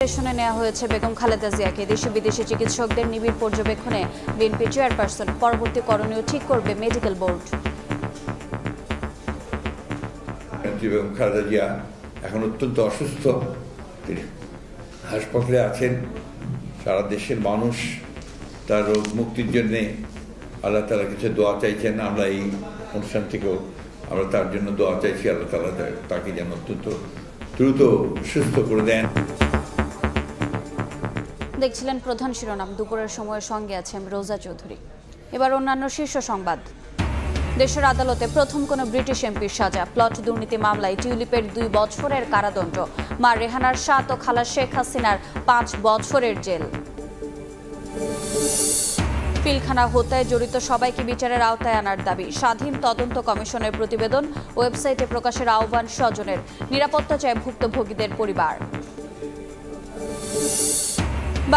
শুনে নেওয়া হয়েছে বেগম খালেদা জিয়াকে। দেশি বিদেশি চিকিৎসকদের নিবিড় পর্যবেক্ষণে বিএনপি চেয়ারপারসন। পরবর্তী করণীয় ঠিক করবে মেডিকেল বোর্ড। বেগম খালেদা জিয়া এখন অত্যন্ত অসুস্থ, তিনি হাসপাতালে আছেন। সারা দেশের মানুষ তার রোগ মুক্তির জন্যে আল্লাহ তাআলার কাছে দোয়া চাইছেন। আমরা এই অনুষ্ঠান থেকেও আমরা তার জন্য দোয়া চাইছি, আল্লাহ তাআলা তাকে যেন অত্যন্ত দ্রুত সুস্থ করে দেন। দেখছিলেন প্রধান শিরোনাম। দুপুরের সময়ের সঙ্গে আছে আমি রোজা চৌধুরী। এবার অন্যান্য শীর্ষ সংবাদ। দেশের আদালতে প্রথম কোন ব্রিটিশ এমপির সাজা। প্লট দুর্নীতি মামলায় টিউলিপের 2 বছরের কারাদণ্ড। মা রেহানার 7 ও খালা শেখ হাসিনার 5 বছরের জেল। পিলখানা হত্যায় জড়িত সবাইকে বিচারের আওতায় আনার দাবি। স্বাধীন তদন্ত কমিশনের প্রতিবেদন ওয়েবসাইটে প্রকাশের আহ্বান স্বজনের। নিরাপত্তা চায় ভুক্তভোগীদের পরিবার।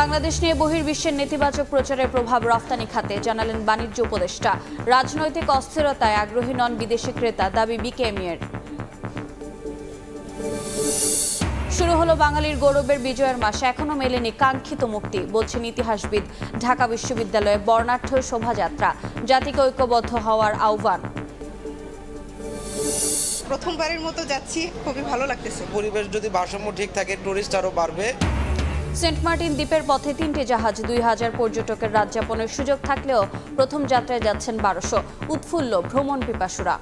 বাংলাদেশ নিয়ে বহির্বিশ্বের নেতিবাচক প্রচারের প্রভাব রফতানি খাতে, জানালেন বাণিজ্য উপদেষ্টা। রাজনৈতিক অস্থিরতায় আগ্রহী নন বিদেশি ক্রেতা, দাবি বিকেএমইএর। শুরু হলো বাঙালির গৌরবের বিজয়ের মাস, এখনো মেলেনি কাঙ্ক্ষিত মুক্তি, বলছেন ইতিহাসবিদ। ঢাকা বিশ্ববিদ্যালয়ে বর্ণাঢ্য শোভাযাত্রা, জাতিকে ঐক্যবদ্ধ হওয়ার আহ্বান। প্রথমবারের মতো যাচ্ছি, খুবই ভালো লাগতেছে। পরিবেশ যদি ভারসাম্য ঠিক থাকে, টুরিস্ট আরো বাড়বে। সেন্ট মার্টিন দ্বীপের পথে 3টি জাহাজ, 2000 পর্যটকের রাত যাপনের সুযোগ থাকলেও প্রথম যাত্রায় যাচ্ছেন 1200। উৎফুল্ল ভ্রমণ পিপাসুরা।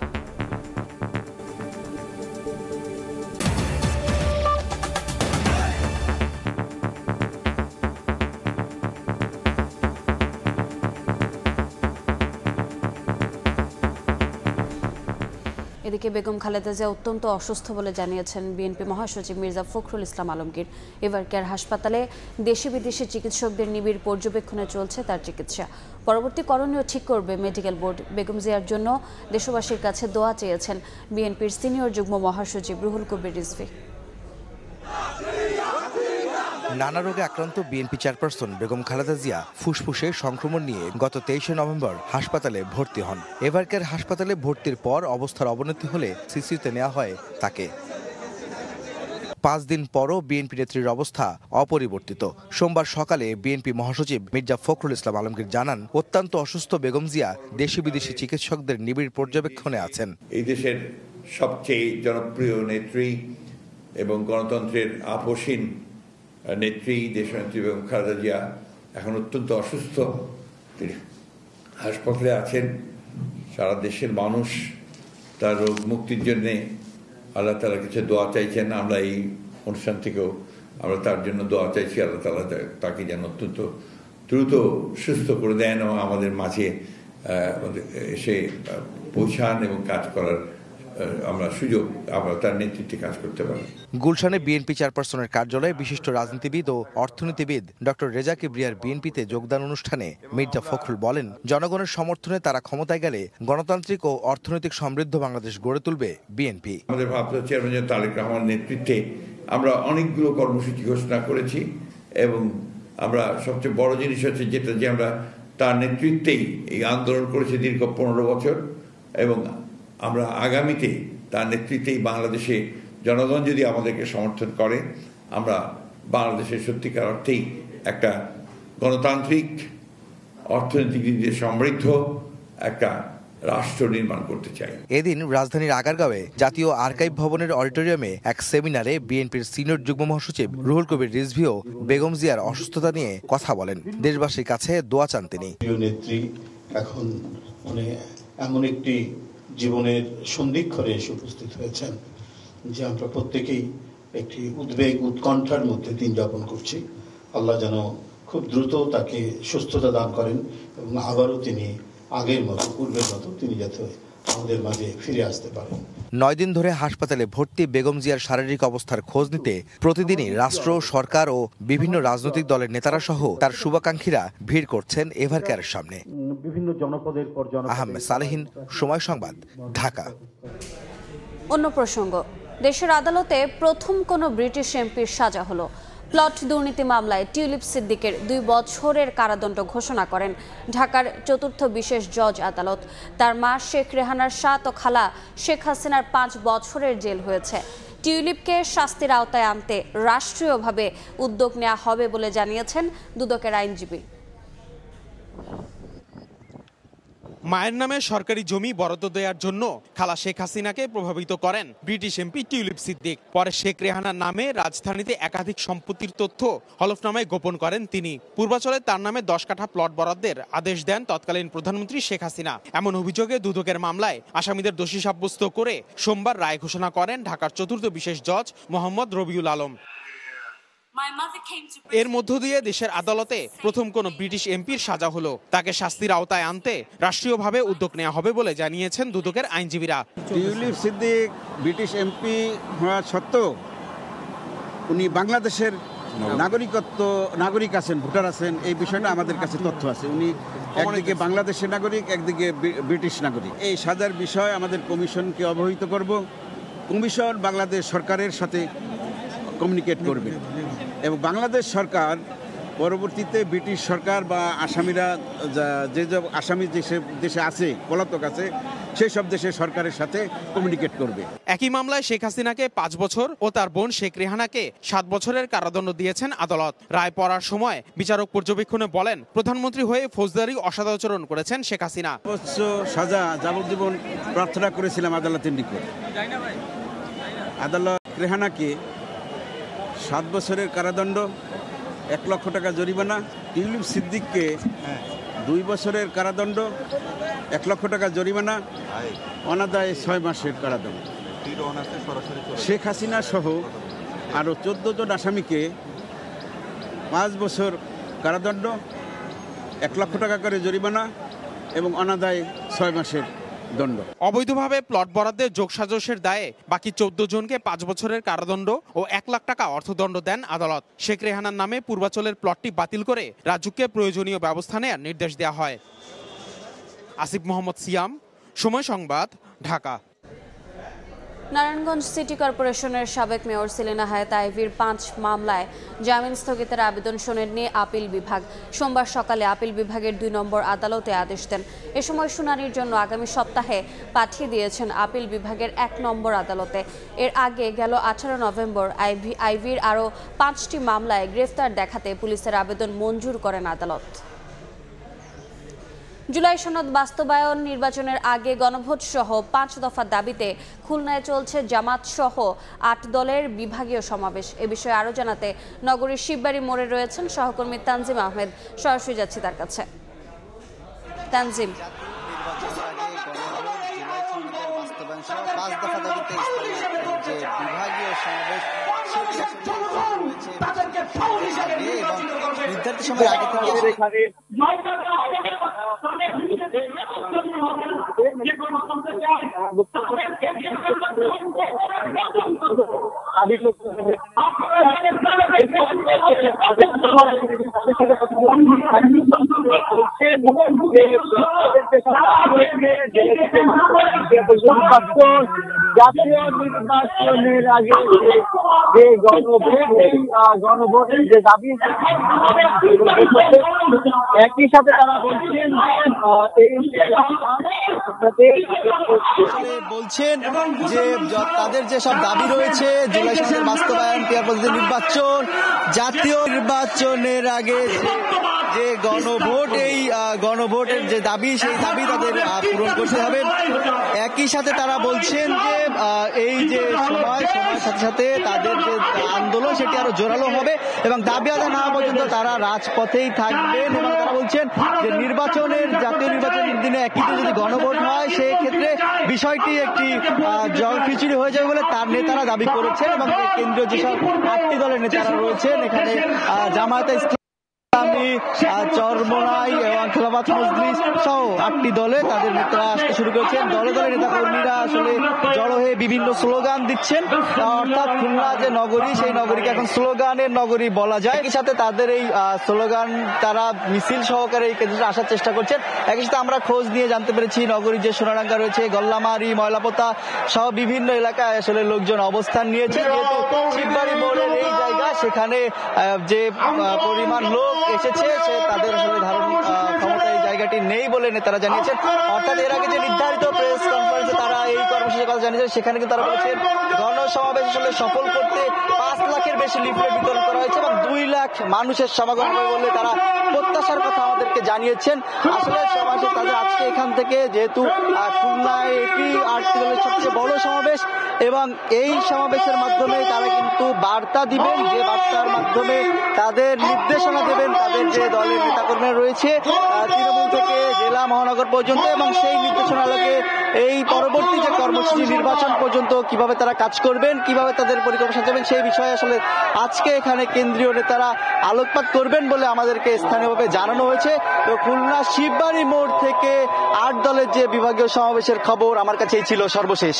এদিকে বেগম খালেদা জিয়া অত্যন্ত অসুস্থ বলে জানিয়েছেন বিএনপি মহাসচিব মির্জা ফখরুল ইসলাম আলমগীর। এভারকেয়ার হাসপাতালে দেশি বিদেশি চিকিৎসকদের নিবিড় পর্যবেক্ষণে চলছে তার চিকিৎসা। পরবর্তী করণীয় ঠিক করবে মেডিকেল বোর্ড। বেগম জিয়ার জন্য দেশবাসীর কাছে দোয়া চেয়েছেন বিএনপির সিনিয়র যুগ্ম মহাসচিব রুহুল কবির রিজভী। নানা রোগে আক্রান্ত বিএনপি চেয়ারপারসন বেগম খালেদা জিয়া ফুসফুসে সংক্রমণ নিয়ে গত 23শে নভেম্বর হাসপাতালে ভর্তি হন। এভারকেয়ার হাসপাতালে ভর্তির পর অবস্থার অবনতি হলে সিসিউতে নেওয়া হয় তাকে। 5 দিন পরও বিএনপি নেত্রীর অবস্থা অপরিবর্তিত। সোমবার সকালে বিএনপি মহাসচিব মির্জা ফখরুল ইসলাম আলমগীর জানান, অত্যন্ত অসুস্থ বেগম জিয়া দেশি বিদেশি চিকিৎসকদের নিবিড় পর্যবেক্ষণে আছেন। এই দেশের সবচেয়ে জনপ্রিয় নেত্রী এবং গণতন্ত্রের আপসীন নেত্রী দেশনেত্রী বেগম খালেদা জিয়া এখন অত্যন্ত অসুস্থ, তিনি হাসপাতালে আছেন। সারা দেশের মানুষ তার রোগ মুক্তির জন্যে আল্লাহ তাআলার কাছে দোয়া চাইছেন। আমরা এই অনুষ্ঠান থেকেও আমরা তার জন্য দোয়া চাইছি, আল্লাহ তাআলা তাকে যেন অত্যন্ত দ্রুত সুস্থ করে দেন এবং আমাদের মাঝে এসে পৌঁছান এবং কাজ করার আমরা সুযোগ, আমরা তার নেতৃত্বে কাজ করতে পারি। গুলশানে বিএনপি চেয়ারপারসনের কার্যালয়ে বিশিষ্ট রাজনীতিবিদ ও অর্থনীতিবিদ ডক্টর রেজা কিবরিয়ার বিএনপিতে যোগদান অনুষ্ঠানে মির্জা ফখরুল বলেন, জনগণের সমর্থনে তারা ক্ষমতায় গেলে গণতান্ত্রিক ও অর্থনৈতিক সমৃদ্ধ বাংলাদেশ গড়ে তুলবে বিএনপি। আমাদের ভারপ্রাপ্ত চেয়ারম্যান তারেক রহমানের নেতৃত্বে আমরা অনেকগুলো কর্মসূচি ঘোষণা করেছি এবং আমরা সবচেয়ে বড় জিনিস হচ্ছে যেটা যে আমরা তার নেতৃত্বেই এই আন্দোলন করেছি দীর্ঘ 15 বছর এবং আমরা আগামীতে তার নেতৃত্বেই বাংলাদেশে জনগণ যদি আমাদেরকে সমর্থন করে, আমরা বাংলাদেশের সত্যিকার অর্থেই একটা গণতান্ত্রিক অর্থনৈতিক দিক দিয়ে সমৃদ্ধ একটা রাষ্ট্র নির্মাণ করতে চাই। এদিন রাজধানীর আগারগাঁওয়ে জাতীয় আর্কাইভ ভবনের অডিটোরিয়ামে এক সেমিনারে বিএনপির সিনিয়র যুগ্ম মহাসচিব রুহুল কবির রিজভীও বেগম জিয়ার অসুস্থতা নিয়ে কথা বলেন। দেশবাসীর কাছে দোয়া চান তিনি। নেত্রী এখন এমন একটি জীবনের সন্ধিক্ষণে এসে উপস্থিত হয়েছেন যে আমরা প্রত্যেকেই একটি উদ্বেগ উৎকণ্ঠার মধ্যে দিন যাপন করছি। আল্লাহ যেন খুব দ্রুত তাকে সুস্থতা দান করেন এবং আবারও তিনি আগের মতো পূর্বের মতো তিনি যাতে আমাদের মাঝে ফিরে আসতে পারেন। 9 দিন ধরে হাসপাতালে ভর্তি বেগম জিয়ার শারীরিক অবস্থার খোঁজ নিতে প্রতিদিনই রাষ্ট্র, সরকার ও বিভিন্ন রাজনৈতিক দলের নেতারা সহ তার শুভাকাঙ্ক্ষীরা ভিড় করছেন এভারকেয়ারের সামনে। বিভিন্ন জনপদের পর আহমেদ সালেহিন, সময় সংবাদ, ঢাকা। অন্য প্রসঙ্গ, দেশের আদালতে প্রথম কোন ব্রিটিশ এমপির সাজা হলো। প্লট দুর্নীতি মামলায় টিউলিপ সিদ্দিকের 2 বছরের কারাদণ্ড ঘোষণা করেন ঢাকার ৪র্থ বিশেষ জজ আদালত। তার মা শেখ রেহানার 7 ও খালা শেখ হাসিনার 5 বছরের জেল হয়েছে। টিউলিপকে শাস্তির আওতায় আনতে রাষ্ট্রীয়ভাবে উদ্যোগ নেওয়া হবে বলে জানিয়েছেন দুদকের আইনজীবী। মায়ের নামে সরকারি জমি বরাদ্দ দেওয়ার জন্য খালা শেখ হাসিনাকে প্রভাবিত করেন ব্রিটিশ এমপি টিউলিপ সিদ্দিক। পরে শেখ রেহানার নামে রাজধানীতে একাধিক সম্পত্তির তথ্য হলফনামায় গোপন করেন তিনি। পূর্বাচলে তার নামে 10 কাঠা প্লট বরাদ্দের আদেশ দেন তৎকালীন প্রধানমন্ত্রী শেখ হাসিনা। এমন অভিযোগে দুদকের মামলায় আসামিদের দোষী সাব্যস্ত করে সোমবার রায় ঘোষণা করেন ঢাকার 4র্থ বিশেষ জজ মোহাম্মদ রবিউল আলম। এর মধ্য দিয়ে দেশের আদালতে প্রথম কোন ব্রিটিশ এমপির সাজা হলো। তাকে শাস্তির আওতায় আনতে রাষ্ট্রীয়ভাবে উদ্যোগ নেওয়া হবে বলে জানিয়েছেন দুদকের আইনজীবীরা। টিউলিপ সিদ্দিক ব্রিটিশ এমপি হওয়া সত্ত্বেও উনি বাংলাদেশের নাগরিক আছেন, ভোটার আছেন, এই বিষয়টা আমাদের কাছে তথ্য আছে। উনি একদিকে বাংলাদেশের নাগরিক, একদিকে ব্রিটিশ নাগরিক। এই সাজার বিষয় আমাদের কমিশনকে অবহিত করব। কমিশন বাংলাদেশ সরকারের সাথে কমিউনিকেট করবে এবং বাংলাদেশ সরকার পরবর্তীতে ব্রিটিশ সরকার বা আসামিরা যে আসামি দেশে আছে, পলাতক আছে, সেই সব দেশের সরকারের সাথে কমিউনিকেট করবে। একই মামলায় শেখ হাসিনাকে 5 বছর ও তার বোন শেখ রেহানাকে 7 বছরের কারাদণ্ড দিয়েছেন আদালত। রায় পড়ার সময় বিচারক পর্যবেক্ষণে বলেন, প্রধানমন্ত্রী হয়ে ফৌজদারি অসদাচরণ করেছেন শেখ হাসিনা। সর্বোচ্চ সাজা যাবজ্জীবন প্রার্থনা করেছিলাম আদালতের নিকট। আদালত রেহানাকে 7 বছরের কারাদণ্ড, 1 লক্ষ টাকা জরিমানা, টিউলিপ সিদ্দিককে 2 বছরের কারাদণ্ড, 1 লক্ষ টাকা জরিমানা, অনাদায়ে 6 মাসের কারাদণ্ড। শেখ হাসিনা সহ আরও 14 জন আসামিকে 5 বছর কারাদণ্ড, 1 লক্ষ টাকা করে জরিমানা এবং অনাদায়ে 6 মাসের দণ্ড। অবৈধভাবে প্লট বরাদ্দের যোগসাজশের দায়ে বাকি 14 জনকে 5 বছরের কারাদণ্ড ও 1 লাখ টাকা অর্থদণ্ড দেন আদালত। শেখ রেহানার নামে পূর্বাচলের প্লটটি বাতিল করে রাজুকে প্রয়োজনীয় ব্যবস্থা নেওয়ার নির্দেশ দেওয়া হয়। আসিফ মোহাম্মদ সিয়াম, সময় সংবাদ, ঢাকা। নারায়ণগঞ্জ সিটি কর্পোরেশনের সাবেক মেয়র সেলিনা হায়াত আইভীর 5 মামলায় জামিন স্থগিতের আবেদন শোনেননি আপিল বিভাগ। সোমবার সকালে আপিল বিভাগের 2 নম্বর আদালতে আদেশ দেন। এ সময় শুনানির জন্য আগামী সপ্তাহে পাঠিয়ে দিয়েছেন আপিল বিভাগের 1 নম্বর আদালতে। এর আগে গেল 18 নভেম্বর আইভীর আরও 5টি মামলায় গ্রেফতার দেখাতে পুলিশের আবেদন মঞ্জুর করেন আদালত। জুলাই সনদ বাস্তবায়ন, নির্বাচনের আগে গণভোট সহ 5 দফা দাবিতে খুলনায় চলছে জামাত সহ 8 দলের বিভাগীয় সমাবেশ। এ বিষয়ে আরও জানাতে নগরীর শিববাড়ি মোড়ে রয়েছেন সহকর্মী তানজিম আহমেদ। সরাসরি যাচ্ছি তার কাছে। তানজিম, নির্ধারিত সময় আগে থেকে জাতীয় নির্বাচনের আগে যে গণভোটের যে দাবি, একই সাথে তারা বলছেন যে তাদের যে সব দাবি রয়েছে, জুলাই সনদের বাস্তবায়ন, পেয়ার পদ্ধতির নির্বাচন, জাতীয় নির্বাচনের আগে যে গণভোট, এই গণভোটের যে দাবি, সেই দাবি তাদের পূরণ করতে হবে। একই সাথে তারা বলছেন যে এই যে সময়ের সাথে সাথে তাদের যে আন্দোলন সেটি আরো জোরালো হবে এবং দাবি আদায় না হওয়া পর্যন্ত তারা রাজপথেই থাকবেন। এবং তারা বলছেন যে জাতীয় নির্বাচনের দিনে একই যদি গণভোট হয়, সেই ক্ষেত্রে বিষয়টি একটি জলখিচুড়ি হয়ে যাবে বলে তার নেতারা দাবি করেছেন। এবং কেন্দ্রীয় যেসব 8টি দলের নেতারা রয়েছেন, এখানে জামায়াতে ইসলামী, চরমোনাই এবং খেলাফত মজলিস সহ 8টি দলে তাদের নেতারা আসতে শুরু করেছেন। দলে দলে নেতাকর্মীরা আসলে জড়ো হয়ে বিভিন্ন স্লোগান দিচ্ছেন। অর্থাৎ খুলনা যে নগরী, সেই নগরীকে এখন স্লোগানের নগরী বলা যায়। একই সাথে তাদের এই স্লোগান তারা মিছিল সহকারে এই কেন্দ্রে আসার চেষ্টা করছেন। একই সাথে আমরা খোঁজ নিয়ে জানতে পেরেছি নগরীর যে সোনারাঙ্গা রয়েছে, গল্লামারি, ময়লাপোতা সহ বিভিন্ন এলাকায় আসলে লোকজন অবস্থান নিয়েছে। যেহেতু শিববাড়ি মোড়ের এই জায়গা, সেখানে যে পরিমাণ লোক এসেছে, সে তাদের আসলে ধারণ ক্ষমতা এই জায়গা জায়গাটি নেই বলে নেতারা জানিয়েছেন। অর্থাৎ এর আগে যে নির্ধারিত প্রেস কনফারেন্সে তারা এই কর্মসূচির কথা জানিয়েছেন, সেখানে কিন্তু তারা বলেছেন গণসমাবেশ আসলে সফল করতে 5 লাখের বেশি লিফলেট বিতরণ করা হয়েছে এবং 2 লাখ মানুষের সমাগম হবে বলে তারা প্রত্যাশার কথা আমাদেরকে জানিয়েছেন। আসলে সমাবেশে তাদের আজকে এখান থেকে, যেহেতু খুলনায় এটি আটটি দলের সবচেয়ে বড় সমাবেশ, এবং এই সমাবেশের মাধ্যমে তারা কিন্তু বার্তা দিবেন, যে বার্তার মাধ্যমে তাদের নির্দেশনা দেবেন তাদের যে দলের নেতাকর্মীরা রয়েছে তৃণমূল থেকে জেলা মহানগর পর্যন্ত, এবং সেই নির্দেশনা আলোকে এই পরবর্তী যে কর্মসূচি নির্বাচন পর্যন্ত কিভাবে তারা কাজ করবেন, কিভাবে তাদের পরিকল্পনা সাজাবেন, সেই বিষয়ে আসলে আজকে এখানে কেন্দ্রীয় নেতারা আলোকপাত করবেন বলে আমাদেরকে স্থানীয়ভাবে জানানো হয়েছে। তো খুলনা শিববাড়ি মোড় থেকে 8 দলের যে বিভাগীয় সমাবেশের খবর আমার কাছেই ছিল সর্বশেষ।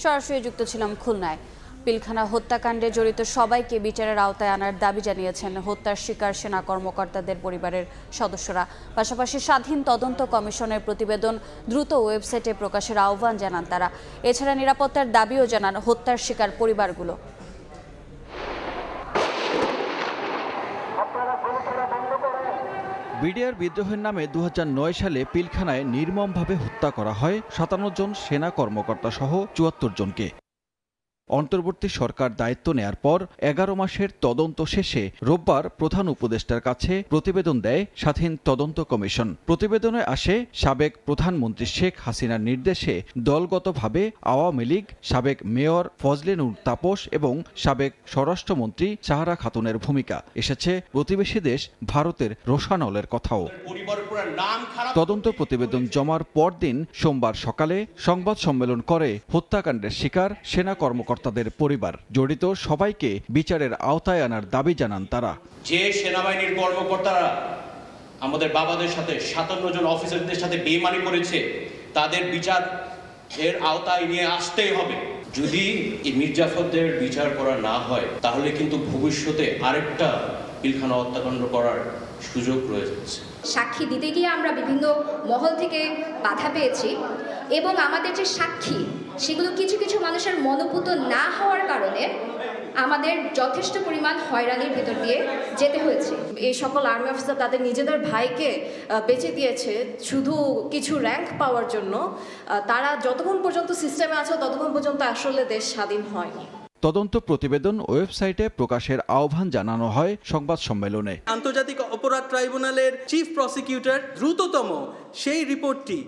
সরাসরি যুক্ত ছিলাম খুলনায়। পিলখানা হত্যাকাণ্ডে জড়িত সবাইকে বিচারের আওতায় আনার দাবি জানিয়েছেন হত্যার শিকার সেনা কর্মকর্তাদের পরিবারের সদস্যরা। পাশাপাশি স্বাধীন তদন্ত কমিশনের প্রতিবেদন দ্রুত ওয়েবসাইটে প্রকাশের আহ্বান জানান তারা। এছাড়া নিরাপত্তার দাবিও জানান হত্যার শিকার পরিবারগুলো। বিডিআর বিদ্রোহের নামে 2009 সালে পিলখানায় নির্মমভাবে হত্যা করা হয় 57 জন সেনা কর্মকর্তা সহ 74 জনকে। অন্তর্বর্তী সরকার দায়িত্ব নেয়ার পর 11 মাসের তদন্ত শেষে রোববার প্রধান উপদেষ্টার কাছে প্রতিবেদন দেয় স্বাধীন তদন্ত কমিশন। প্রতিবেদনে আসে সাবেক প্রধানমন্ত্রী শেখ হাসিনার নির্দেশে দলগতভাবে আওয়ামী লীগ, সাবেক মেয়র ফজলে নূর তাপস এবং সাবেক স্বরাষ্ট্রমন্ত্রী সাহারা খাতুনের ভূমিকা। এসেছে প্রতিবেশী দেশ ভারতের রোশানলের কথাও। তদন্ত প্রতিবেদন জমার পরদিন সোমবার সকালে সংবাদ সম্মেলন করে হত্যাকাণ্ডের শিকার সেনা কর্মকর্তাদের পরিবার। জড়িত সবাইকে বিচারের আওতায় আনার দাবি জানান তারা। যে সেনাবাহিনীর কর্মকর্তারা আমাদের বাবাদের সাথে 57 জন অফিসারদের সাথে বেইমানি করেছে, তাদের বিচার এর আওতায় নিয়ে আসতেই হবে। যদি এই মির্জাফরদের বিচার করা না হয় তাহলে কিন্তু ভবিষ্যতে আরেকটা পিলখানা হত্যাকাণ্ড করার সুযোগ রয়ে যাচ্ছে। সাক্ষী দিতে গিয়ে আমরা বিভিন্ন মহল থেকে বাধা পেয়েছি এবং আমাদের যে সাক্ষী সেগুলো কিছু কিছু মানুষের মনোভূত না হওয়ার কারণে আমাদের যথেষ্ট পরিমাণ হয়রানির ভেতর দিয়ে যেতে হয়েছে। এই সকল আর্মি অফিসার তাদের নিজেদের ভাইকে বেঁচে দিয়েছে শুধু কিছু র্যাঙ্ক পাওয়ার জন্য। তারা যতক্ষণ পর্যন্ত সিস্টেমে আছে ততক্ষণ পর্যন্ত আসলে দেশ স্বাধীন হয়নি। তদন্ত প্রতিবেদন ওয়েবসাইটে প্রকাশের আহ্বান জানানো হয় সংবাদ সম্মেলনে। আন্তর্জাতিক অপরাধ ট্রাইব্যুনালের চিফ প্রসিকিউটর দ্রুততম সেই রিপোর্টটি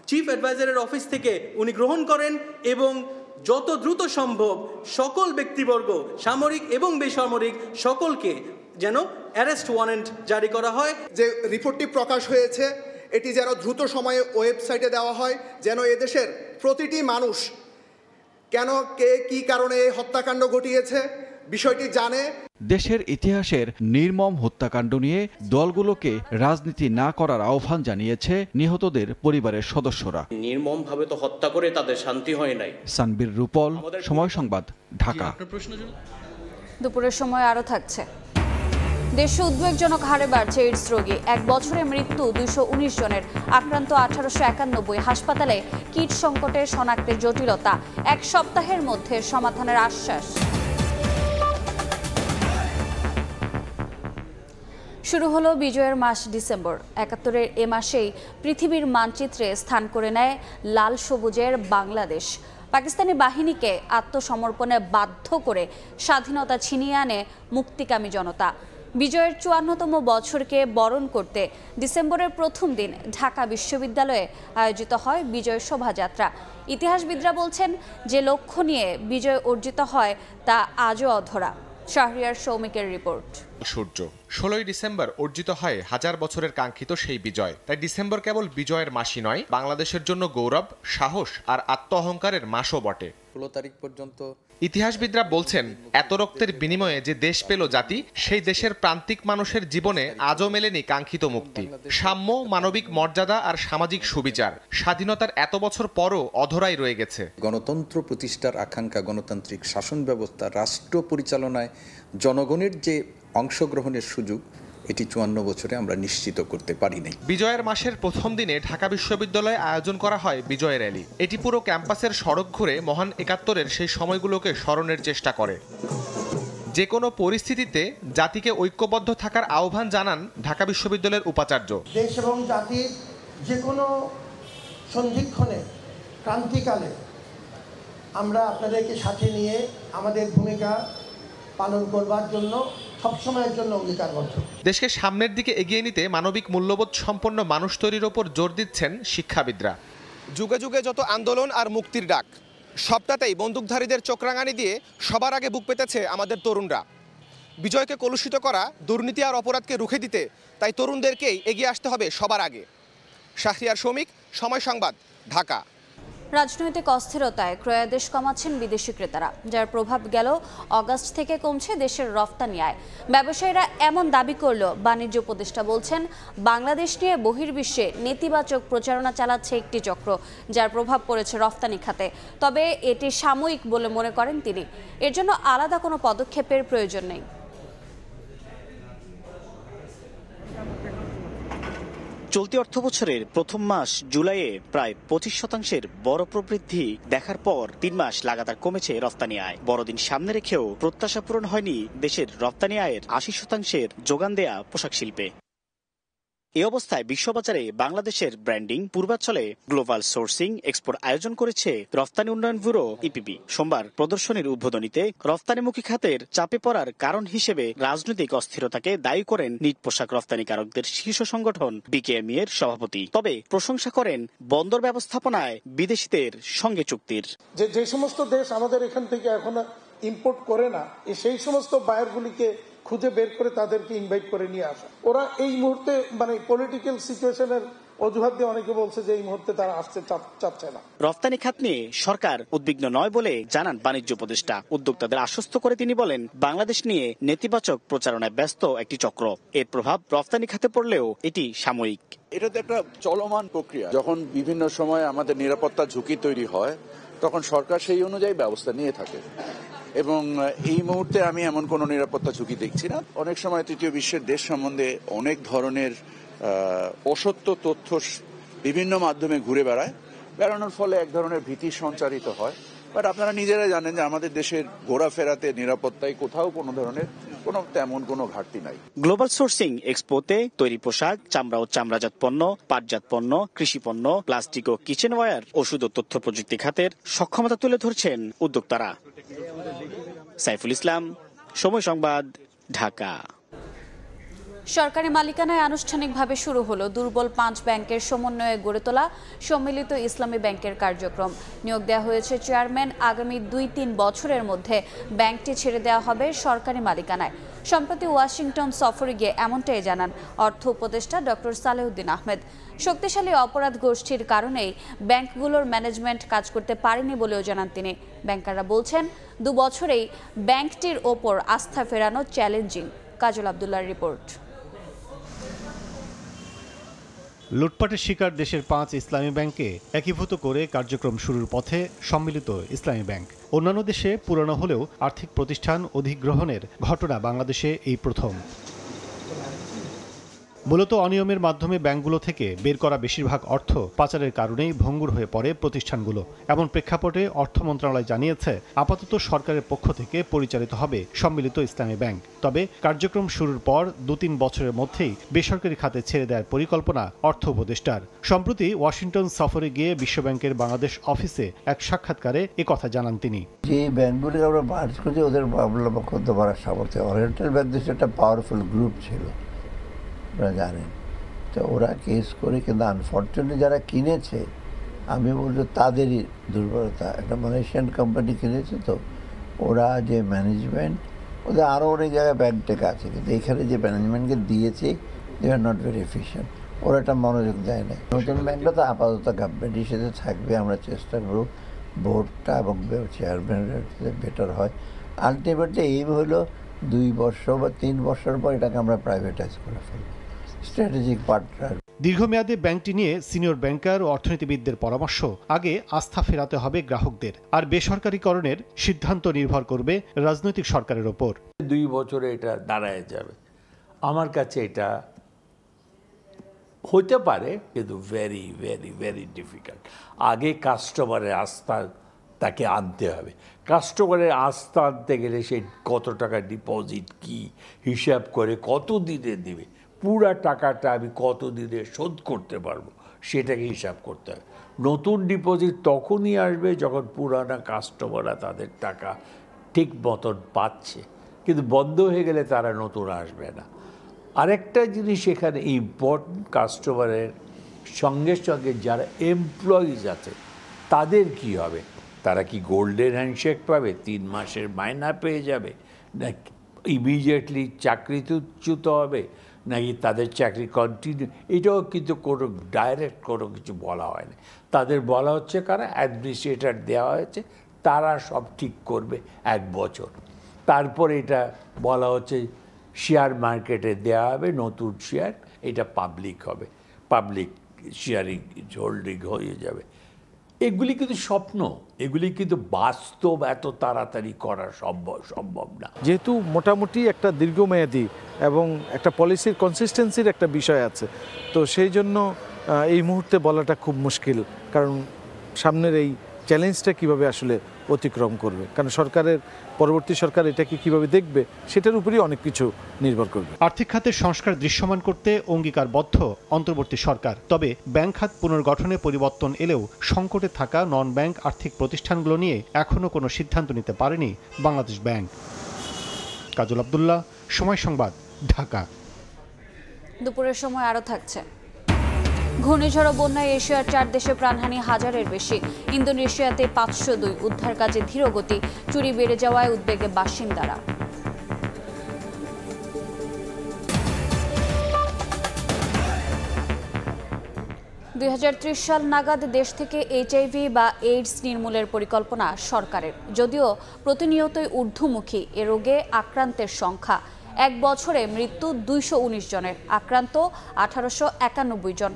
চিফ অ্যাডভাইজারের অফিস থেকে উনি গ্রহণ করেন এবং যত দ্রুত সম্ভব সকল ব্যক্তিবর্গ, সামরিক এবং বেসামরিক, সকলকে যেন অ্যারেস্ট ওয়ারেন্ট জারি করা হয়। যে রিপোর্টটি প্রকাশ হয়েছে এটি যেন দ্রুত সময়ে ওয়েবসাইটে দেওয়া হয়, যেন এদেশের প্রতিটি মানুষ কেন, কে, কি কারণে এই হত্যাকাণ্ড ঘটিয়েছে বিষয়টি জানে। দেশের ইতিহাসের নির্মম হত্যাকাণ্ড নিয়ে দলগুলোকে রাজনীতি না করার আহ্বান জানিয়েছে নিহতদের পরিবারের সদস্যরা। নির্মমভাবে তো হত্যা করে তাদের শান্তি হয় নাই। সানবীর রূপল, সময় সংবাদ, ঢাকা। দুপুরের সময় আরও থাকছে। দেশে উদ্বেগজনক হারে বাড়ছে এইডস রোগী। 1 বছরে মৃত্যু 219 জনের। আক্রান্ত 1891। হাসপাতালে কিট সংকটে শনাক্তের জটিলতা। 1 সপ্তাহের মধ্যে সমাধানের আশ্বাস। শুরু হলো বিজয়ের মাস ডিসেম্বর। 71-এর এ মাসেই পৃথিবীর মানচিত্রে স্থান করে নেয় লাল সবুজের বাংলাদেশ। পাকিস্তানি বাহিনীকে আত্মসমর্পণে বাধ্য করে স্বাধীনতা ছিনিয়ে আনে মুক্তিকামী জনতা। বিজয়ের 54তম বছরকে বরণ করতে ডিসেম্বরের প্রথম দিন ঢাকা বিশ্ববিদ্যালয়ে আয়োজিত হয় বিজয় শোভাযাত্রা। ইতিহাসবিদরা বলছেন যে লক্ষ্য নিয়ে বিজয় অর্জিত হয় তা আজও অধরা। শাহরিয়ার সৌমিকের রিপোর্ট। সূর্য 16ই ডিসেম্বর অর্জিত হয় হাজার বছরের কাঙ্ক্ষিত সেই বিজয়। তাই ডিসেম্বর কেবল বিজয়ের মাসই নয়, বাংলাদেশের জন্য গৌরব, সাহস আর আত্ম অহংকারের মাসও বটে। 16 তারিখ পর্যন্ত ইতিহাসবিদরা বলছেন এত রক্তের বিনিময়ে যে দেশ পেল জাতি, সেই দেশের প্রান্তিক মানুষের জীবনে আজও মেলেনি কাঙ্ক্ষিত মুক্তি, সাম্য, মানবিক মর্যাদা আর সামাজিক সুবিচার। স্বাধীনতার এত বছর পরও অধরাই রয়ে গেছে। গণতন্ত্র প্রতিষ্ঠার আকাঙ্ক্ষা, গণতান্ত্রিক শাসন ব্যবস্থা, রাষ্ট্র পরিচালনায় জনগণের যে অংশগ্রহণের সুযোগ, এটি 54 বছরে আমরা নিশ্চিত করতে পারি নাই। বিজয়ের মাসের প্রথম দিনে ঢাকা বিশ্ববিদ্যালয়ে আয়োজন করা হয় বিজয় র্যালি। এটি পুরো ক্যাম্পাসের সড়ক ঘুরে মহান 71-এর সেই সময়গুলোকে স্মরণের চেষ্টা করে। যে কোনো পরিস্থিতিতে জাতিকে ঐক্যবদ্ধ থাকার আহ্বান জানান ঢাকা বিশ্ববিদ্যালয়ের উপাচার্য। দেশ এবং জাতির যে কোনো সন্ধিক্ষণে ক্রান্তিকালে আমরা আপনাদেরকে সাথে নিয়ে আমাদের ভূমিকা পালন করবার জন্য সবসময়ের জন্য অঙ্গীকারবদ্ধ। দেশকে সামনের দিকে এগিয়ে নিতে মানবিক মূল্যবোধ সম্পন্ন মানুষ তৈরির ওপর জোর দিচ্ছেন শিক্ষাবিদরা। যুগে যুগে যত আন্দোলন আর মুক্তির ডাক, সবটাতেই বন্দুকধারীদের চোখরাঙানি দিয়ে সবার আগে বুক পেতেছে আমাদের তরুণরা। বিজয়কে কলুষিত করা, দুর্নীতি আর অপরাধকে রুখে দিতে তাই তরুণদেরকেই এগিয়ে আসতে হবে সবার আগে। শাহরিয়ার শৌমিক, সময় সংবাদ, ঢাকা। রাজনৈতিক অস্থিরতায় ক্রয়াদেশ কমাচ্ছেন বিদেশি ক্রেতারা, যার প্রভাব গেল আগস্ট থেকে কমছে দেশের রফতানি আয়। ব্যবসায়ীরা এমন দাবি করল, বাণিজ্য উপদেষ্টা বলছেন বাংলাদেশ নিয়ে বহির্বিশ্বে নেতিবাচক প্রচারণা চালাচ্ছে একটি চক্র, যার প্রভাব পড়েছে রফতানি খাতে। তবে এটি সাময়িক বলে মনে করেন তিনি, এর জন্য আলাদা কোনো পদক্ষেপের প্রয়োজন নেই। চলতি অর্থবছরের প্রথম মাস জুলাইয়ে প্রায় 25% বড় প্রবৃদ্ধি দেখার পর 3 মাস লাগাতার কমেছে রফতানি আয়। বড়দিন সামনে রেখেও প্রত্যাশা পূরণ হয়নি দেশের রফতানি আয়ের 80% যোগান দেয়া পোশাক শিল্পে। এই অবস্থায় বিশ্ববাজারে বাংলাদেশের ব্র্যান্ডিং পূর্বাঞ্চলে গ্লোবাল সোর্সিং এক্সপোর আয়োজন করেছে রফতানি উন্নয়ন ব্যুরো ইপিবি। সোমবার প্রদর্শনীর উদ্বোধনীতে রফতানিমুখী খাতের চাপে পড়ার কারণ হিসেবে রাজনৈতিক অস্থিরতাকে দায়ী করেন নিট পোশাক রফতানিকারকদের শীর্ষ সংগঠন বিকেএমই এর সভাপতি। তবে প্রশংসা করেন বন্দর ব্যবস্থাপনায় বিদেশিদের সঙ্গে চুক্তির। যে সমস্ত দেশ আমাদের এখান থেকে এখন ইম্পোর্ট করে না, সেই সমস্ত বায়ারগুলিকে খুঁজে বের করে তাদেরকে ইনভাইট করে নিয়ে আসা। ওরা এই মুহূর্তে মানে পলিটিক্যাল সিচুয়েশনের অজুহাত দিয়ে অনেকে বলছে যে এই মুহূর্তে তারা আসতে চাচ্ছে না। রফতানি খাত নিয়ে সরকার উদ্বিগ্ন নয় বলে জানান বাণিজ্য উপদেষ্টা। উদ্যোক্তাদের আশ্বস্ত করে তিনি বলেন, বাংলাদেশ নিয়ে নেতিবাচক প্রচারণায় ব্যস্ত একটি চক্র, এর প্রভাব রফতানি খাতে পড়লেও এটি সাময়িক। এটা তো একটা চলমান প্রক্রিয়া। যখন বিভিন্ন সময় আমাদের নিরাপত্তা ঝুঁকি তৈরি হয়, তখন সরকার সেই অনুযায়ী ব্যবস্থা নিয়ে থাকে এবং এই মুহূর্তে আমি এমন কোনো নিরাপত্তা ঝুঁকি দেখছি না। অনেক সময় তৃতীয় বিশ্বের দেশ সম্বন্ধে অনেক ধরনের অসত্য তথ্য বিভিন্ন মাধ্যমে ঘুরে বেড়ানোর ফলে এক ধরনের ভীতি সঞ্চারিত হয়। বাট আপনারা নিজেরাই জানেন যে আমাদের দেশের ঘোরাফেরাতে নিরাপত্তায় কোথাও তেমন কোনো ঘাটতি নাই। গ্লোবাল সোর্সিং এক্সপোতে তৈরি পোশাক, চামড়া ও চামড়াজাত পণ্য, পাটজাত পণ্য, কৃষি পণ্য, প্লাস্টিক ও কিচেন ওয়্যার, ওষুধ ও তথ্য প্রযুক্তি খাতের সক্ষমতা তুলে ধরছেন উদ্যোক্তারা। সাইফুল ইসলাম, সময় সংবাদ, ঢাকা। সরকারি মালিকানায় আনুষ্ঠানিকভাবে শুরু হলো দুর্বল 5 ব্যাংকের সমন্বয়ে গড়ে তোলা সম্মিলিত ইসলামী ব্যাংকের কার্যক্রম। নিয়োগ দেওয়া হয়েছে চেয়ারম্যান। আগামী 2-3 বছরের মধ্যে ব্যাংকটি ছেড়ে দেওয়া হবে সরকারি মালিকানায়। সম্প্রতি ওয়াশিংটন সফরে গিয়ে এমনটাই জানান অর্থ উপদেষ্টা ডক্টর সালেউদ্দিন আহমেদ। শক্তিশালী অপরাধ গোষ্ঠীর কারণেই ব্যাংকগুলোর ম্যানেজমেন্ট কাজ করতে পারেনি বলেও জানান তিনি। ব্যাংকাররা বলছেন 2 বছরেই ব্যাংকটির ওপর আস্থা ফেরানো চ্যালেঞ্জিং। কাজল আব্দুল্লাহর রিপোর্ট। লুটপাটের শিকার দেশের 5 ইসলামী ব্যাংকে একীভূত করে কার্যক্রম শুরুর পথে সম্মিলিত ইসলামী ব্যাংক। অন্যান্য দেশে পুরনো হলেও আর্থিক প্রতিষ্ঠান অধিগ্রহণের ঘটনা বাংলাদেশে এই প্রথম। মূলত অনিয়মের মাধ্যমে ব্যাংকগুলো থেকে বের করা বেশিরভাগ অর্থ পাচারের কারণেই ভঙ্গুর হয়ে পড়ে প্রতিষ্ঠানগুলো। এমন প্রেক্ষাপটে অর্থ মন্ত্রণালয় জানিয়েছে আপাতত সরকারের পক্ষ থেকে পরিচালিত হবে সম্মিলিত ইসলামী ব্যাংক। তবে কার্যক্রম শুরুর পর 2-3 বছরের মধ্যেই বেসরকারি খাতে ছেড়ে দেওয়ার পরিকল্পনা অর্থ উপদেষ্টার। সম্প্রতি ওয়াশিংটন সফরে গিয়ে বিশ্বব্যাংকের বাংলাদেশ অফিসে এক সাক্ষাৎকারে একথা জানান তিনি। যে ব্যাংকগুলি আমরা মার্জ করছি ওদের মামলা করতে পারার সামর্থ্য। ওরিয়েন্টাল ব্যাংক দেশে একটা পাওয়ারফুল গ্রুপ ছিল, আপনারা জানেন। তো ওরা কেস করে, কিন্তু আনফর্চুনেটলি যারা কিনেছে আমি বলবো তাদেরই দুর্বলতা। একটা মালয়েশিয়ান কোম্পানি কিনেছে, তো ওরা যে ম্যানেজমেন্ট, ওদের আরও অনেক জায়গায় ব্যাংক টেক আছে, কিন্তু এখানে যে ম্যানেজমেন্টকে দিয়েছে দে আর নট ভেরি এফিশিয়েন্ট। ওরা একটা মনোযোগ দেয় না। নতুন ব্যাংকটা তো আপাতত গভর্নমেন্টের সাথে থাকবে। আমরা চেষ্টা করব বোর্ডটা এবং চেয়ারম্যানের বেটার হয়। আলটিমেটলি এইম হলো 2 বছর বা 3 বছর পর এটাকে আমরা প্রাইভেটাইজ করে ফেলব। Strategic partner. দীর্ঘমেয়াদে ব্যাংকটি নিয়ে সিনিয়র ব্যাংকার ও অর্থনীতিবিদদের পরামর্শ, আগে আস্থা ফেরাতে হবে গ্রাহকদের, আর বেসরকারীকরণের সিদ্ধান্ত নির্ভর করবে রাজনৈতিক সরকারের ওপর। 2 বছরে এটা দাঁড়ায় যাবে, আমার কাছে এটা হতে পারে, কিন্তু ভেরি ভেরি ভেরি ডিফিকাল্ট। আগে কাস্টমারের আস্থা তাকে আনতে হবে। কাস্টমারের আস্থা আনতে গেলে সে কত টাকা ডিপোজিট কি হিসাব করে কত দিনে দেবে, পুরা টাকাটা আমি কত দিনে শোধ করতে পারবো সেটাকে হিসাব করতে হবে। নতুন ডিপোজিট তখনই আসবে যখন পুরানা কাস্টমাররা তাদের টাকা ঠিক মতন পাচ্ছে, কিন্তু বন্ধ হয়ে গেলে তারা নতুন আসবে না। আরেকটা জিনিস এখানে ইম্পর্টেন্ট, কাস্টমারের সঙ্গে সঙ্গে যারা এমপ্লয়িজ আছে তাদের কি হবে? তারা কি গোল্ডেন হ্যান্ডশেক পাবে, 3 মাসের মাইনা পেয়ে যাবে, না ইমিডিয়েটলি চাকরিচ্যুত হবে, নাকি তাদের চাকরি কন্টিনিউ? এটাও কিন্তু কোনো ডাইরেক্ট কোনো কিছু বলা হয়নি। তাদের বলা হচ্ছে কারা অ্যাডমিনিস্ট্রেটর দেওয়া হয়েছে, তারা সব ঠিক করবে 1 বছর। তারপর এটা বলা হচ্ছে শেয়ার মার্কেটে দেওয়া হবে নতুন শেয়ার, এটা পাবলিক হবে, পাবলিক শেয়ারিং হোল্ডিং হয়ে যাবে। এগুলি কিন্তু স্বপ্ন, এগুলি কিন্তু বাস্তব এত তাড়াতাড়ি করা সম্ভব না। যেহেতু মোটামুটি একটা দীর্ঘমেয়াদী এবং একটা পলিসির কনসিস্টেন্সির একটা বিষয় আছে, তো সেই জন্য এই মুহূর্তে বলাটা খুব মুশকিল, কারণ সামনের এই চ্যালেঞ্জটা কিভাবে আসলে অতিক্রম করবে, কারণ সরকারের পরবর্তী সরকার এটাকে কিভাবে দেখবে সেটার উপরই অনেক কিছু নির্ভর করবে। আর্থিক খাতের সংস্কার দৃশ্যমান করতে অঙ্গীকারবদ্ধ অন্তর্বর্তী সরকার, তবে ব্যাংক খাত পুনর্গঠনে পরিবর্তন এলেও সংকটে থাকা নন ব্যাংক আর্থিক প্রতিষ্ঠানগুলো নিয়ে এখনও কোনো সিদ্ধান্ত নিতে পারেনি বাংলাদেশ ব্যাংক। কাজল আব্দুল্লাহ, সময় সংবাদ, ঢাকা। দুপুরের সময় আরও থাকছে। ঘূর্ণিঝড় ও বন্যায় এশিয়ার 4 দেশে প্রাণহানি 1000-এর বেশি। ইন্দোনেশিয়াতে 502, উদ্ধার কাজে ধীর গতি, চুরি বেড়ে যাওয়ায় উদ্বেগে বাসিন্দারা। সাল নাগাদ দেশ থেকে এইচআইভি বা এইডস নির্মূলের পরিকল্পনা সরকারের, যদিও প্রতিনিয়তই ঊর্ধ্বমুখী এ রোগে আক্রান্তের সংখ্যা। 1 বছরে মৃত্যু 219 জনের, আক্রান্ত 1891 জন।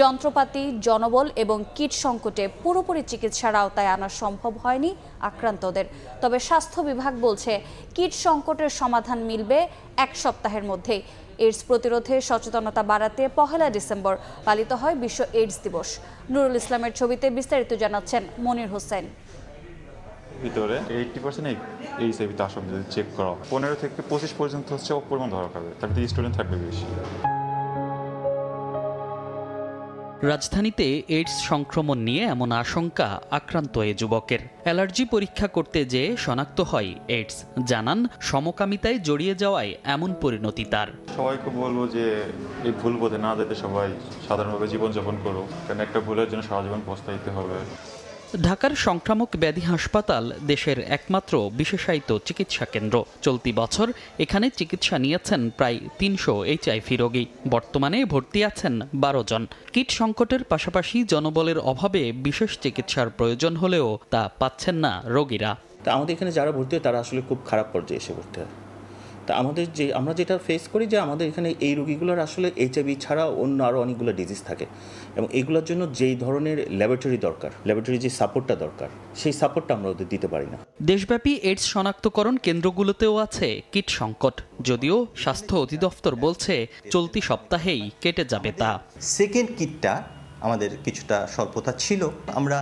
যন্ত্রপাতি, জনবল এবং কিট সংকটে পুরোপুরি চিকিৎসার আওতায় আনা সম্ভব হয়নি আক্রান্তদের। তবে স্বাস্থ্য বিভাগ বলছে কিট সংকটের সমাধান মিলবে 1 সপ্তাহের মধ্যেই। এইডস প্রতিরোধে সচেতনতা বাড়াতে 1 ডিসেম্বর পালিত হয় বিশ্ব এইডস দিবস। নুরুল ইসলামের ছবিতে বিস্তারিত জানাচ্ছেন মনির হোসেন। ভিতরে 80% এইচআইভি তার সঙ্গে যদি চেক করা 15 থেকে 25 পর্যন্ত হচ্ছে পরিমাণ ধরা হবে, তাতে স্টুডেন্ট থাকবে বেশি। রাজধানীতে এইডস সংক্রমণ নিয়ে এমন আশঙ্কা আক্রান্ত এ যুবকের। অ্যালার্জি পরীক্ষা করতে যেয়ে শনাক্ত হয় এইডস। জানান সমকামিতায় জড়িয়ে যাওয়ায় এমন পরিণতি তার। সবাইকে বলবো যে এই ভুল বোধে না যেতে সবাই সাধারণভাবে জীবনযাপন করো, কারণ একটা ভুলের জন্য সারা জীবন পস্তাইতে হবে। ঢাকার সংক্রামক ব্যাধি হাসপাতাল দেশের একমাত্র বিশেষায়িত চিকিৎসা কেন্দ্র। চলতি বছর এখানে চিকিৎসা নিয়েছেন প্রায় 300 এইচআইভি রোগী। বর্তমানে ভর্তি আছেন 12 জন। কিট সংকটের পাশাপাশি জনবলের অভাবে বিশেষ চিকিৎসার প্রয়োজন হলেও তা পাচ্ছেন না রোগীরা। তা আমাদের এখানে যারা ভর্তি হয় তারা আসলে খুব খারাপ পর্যায়ে এসে ভর্তি হয়। তা আমরা যেটা ফেস করি যে আমাদের এখানে এই রোগীগুলোর আসলে এইচআইভি ছাড়া অন্য আরও অনেকগুলো ডিজিজ থাকে, এবং এগুলোর জন্য যেই ধরনের ল্যাবরেটরি দরকার, ল্যাবরেটরি যে সাপোর্টটা দরকার, সেই সাপোর্টটা আমরা ওদের দিতে পারি না। দেশব্যাপী এইডস শনাক্তকরণ কেন্দ্রগুলোতেও আছে কিট সংকট, যদিও স্বাস্থ্য অধিদপ্তর বলছে চলতি সপ্তাহেই কেটে যাবে তা। সেকেন্ড কিটটা আমাদের কিছুটা স্বল্পতা ছিল, আমরা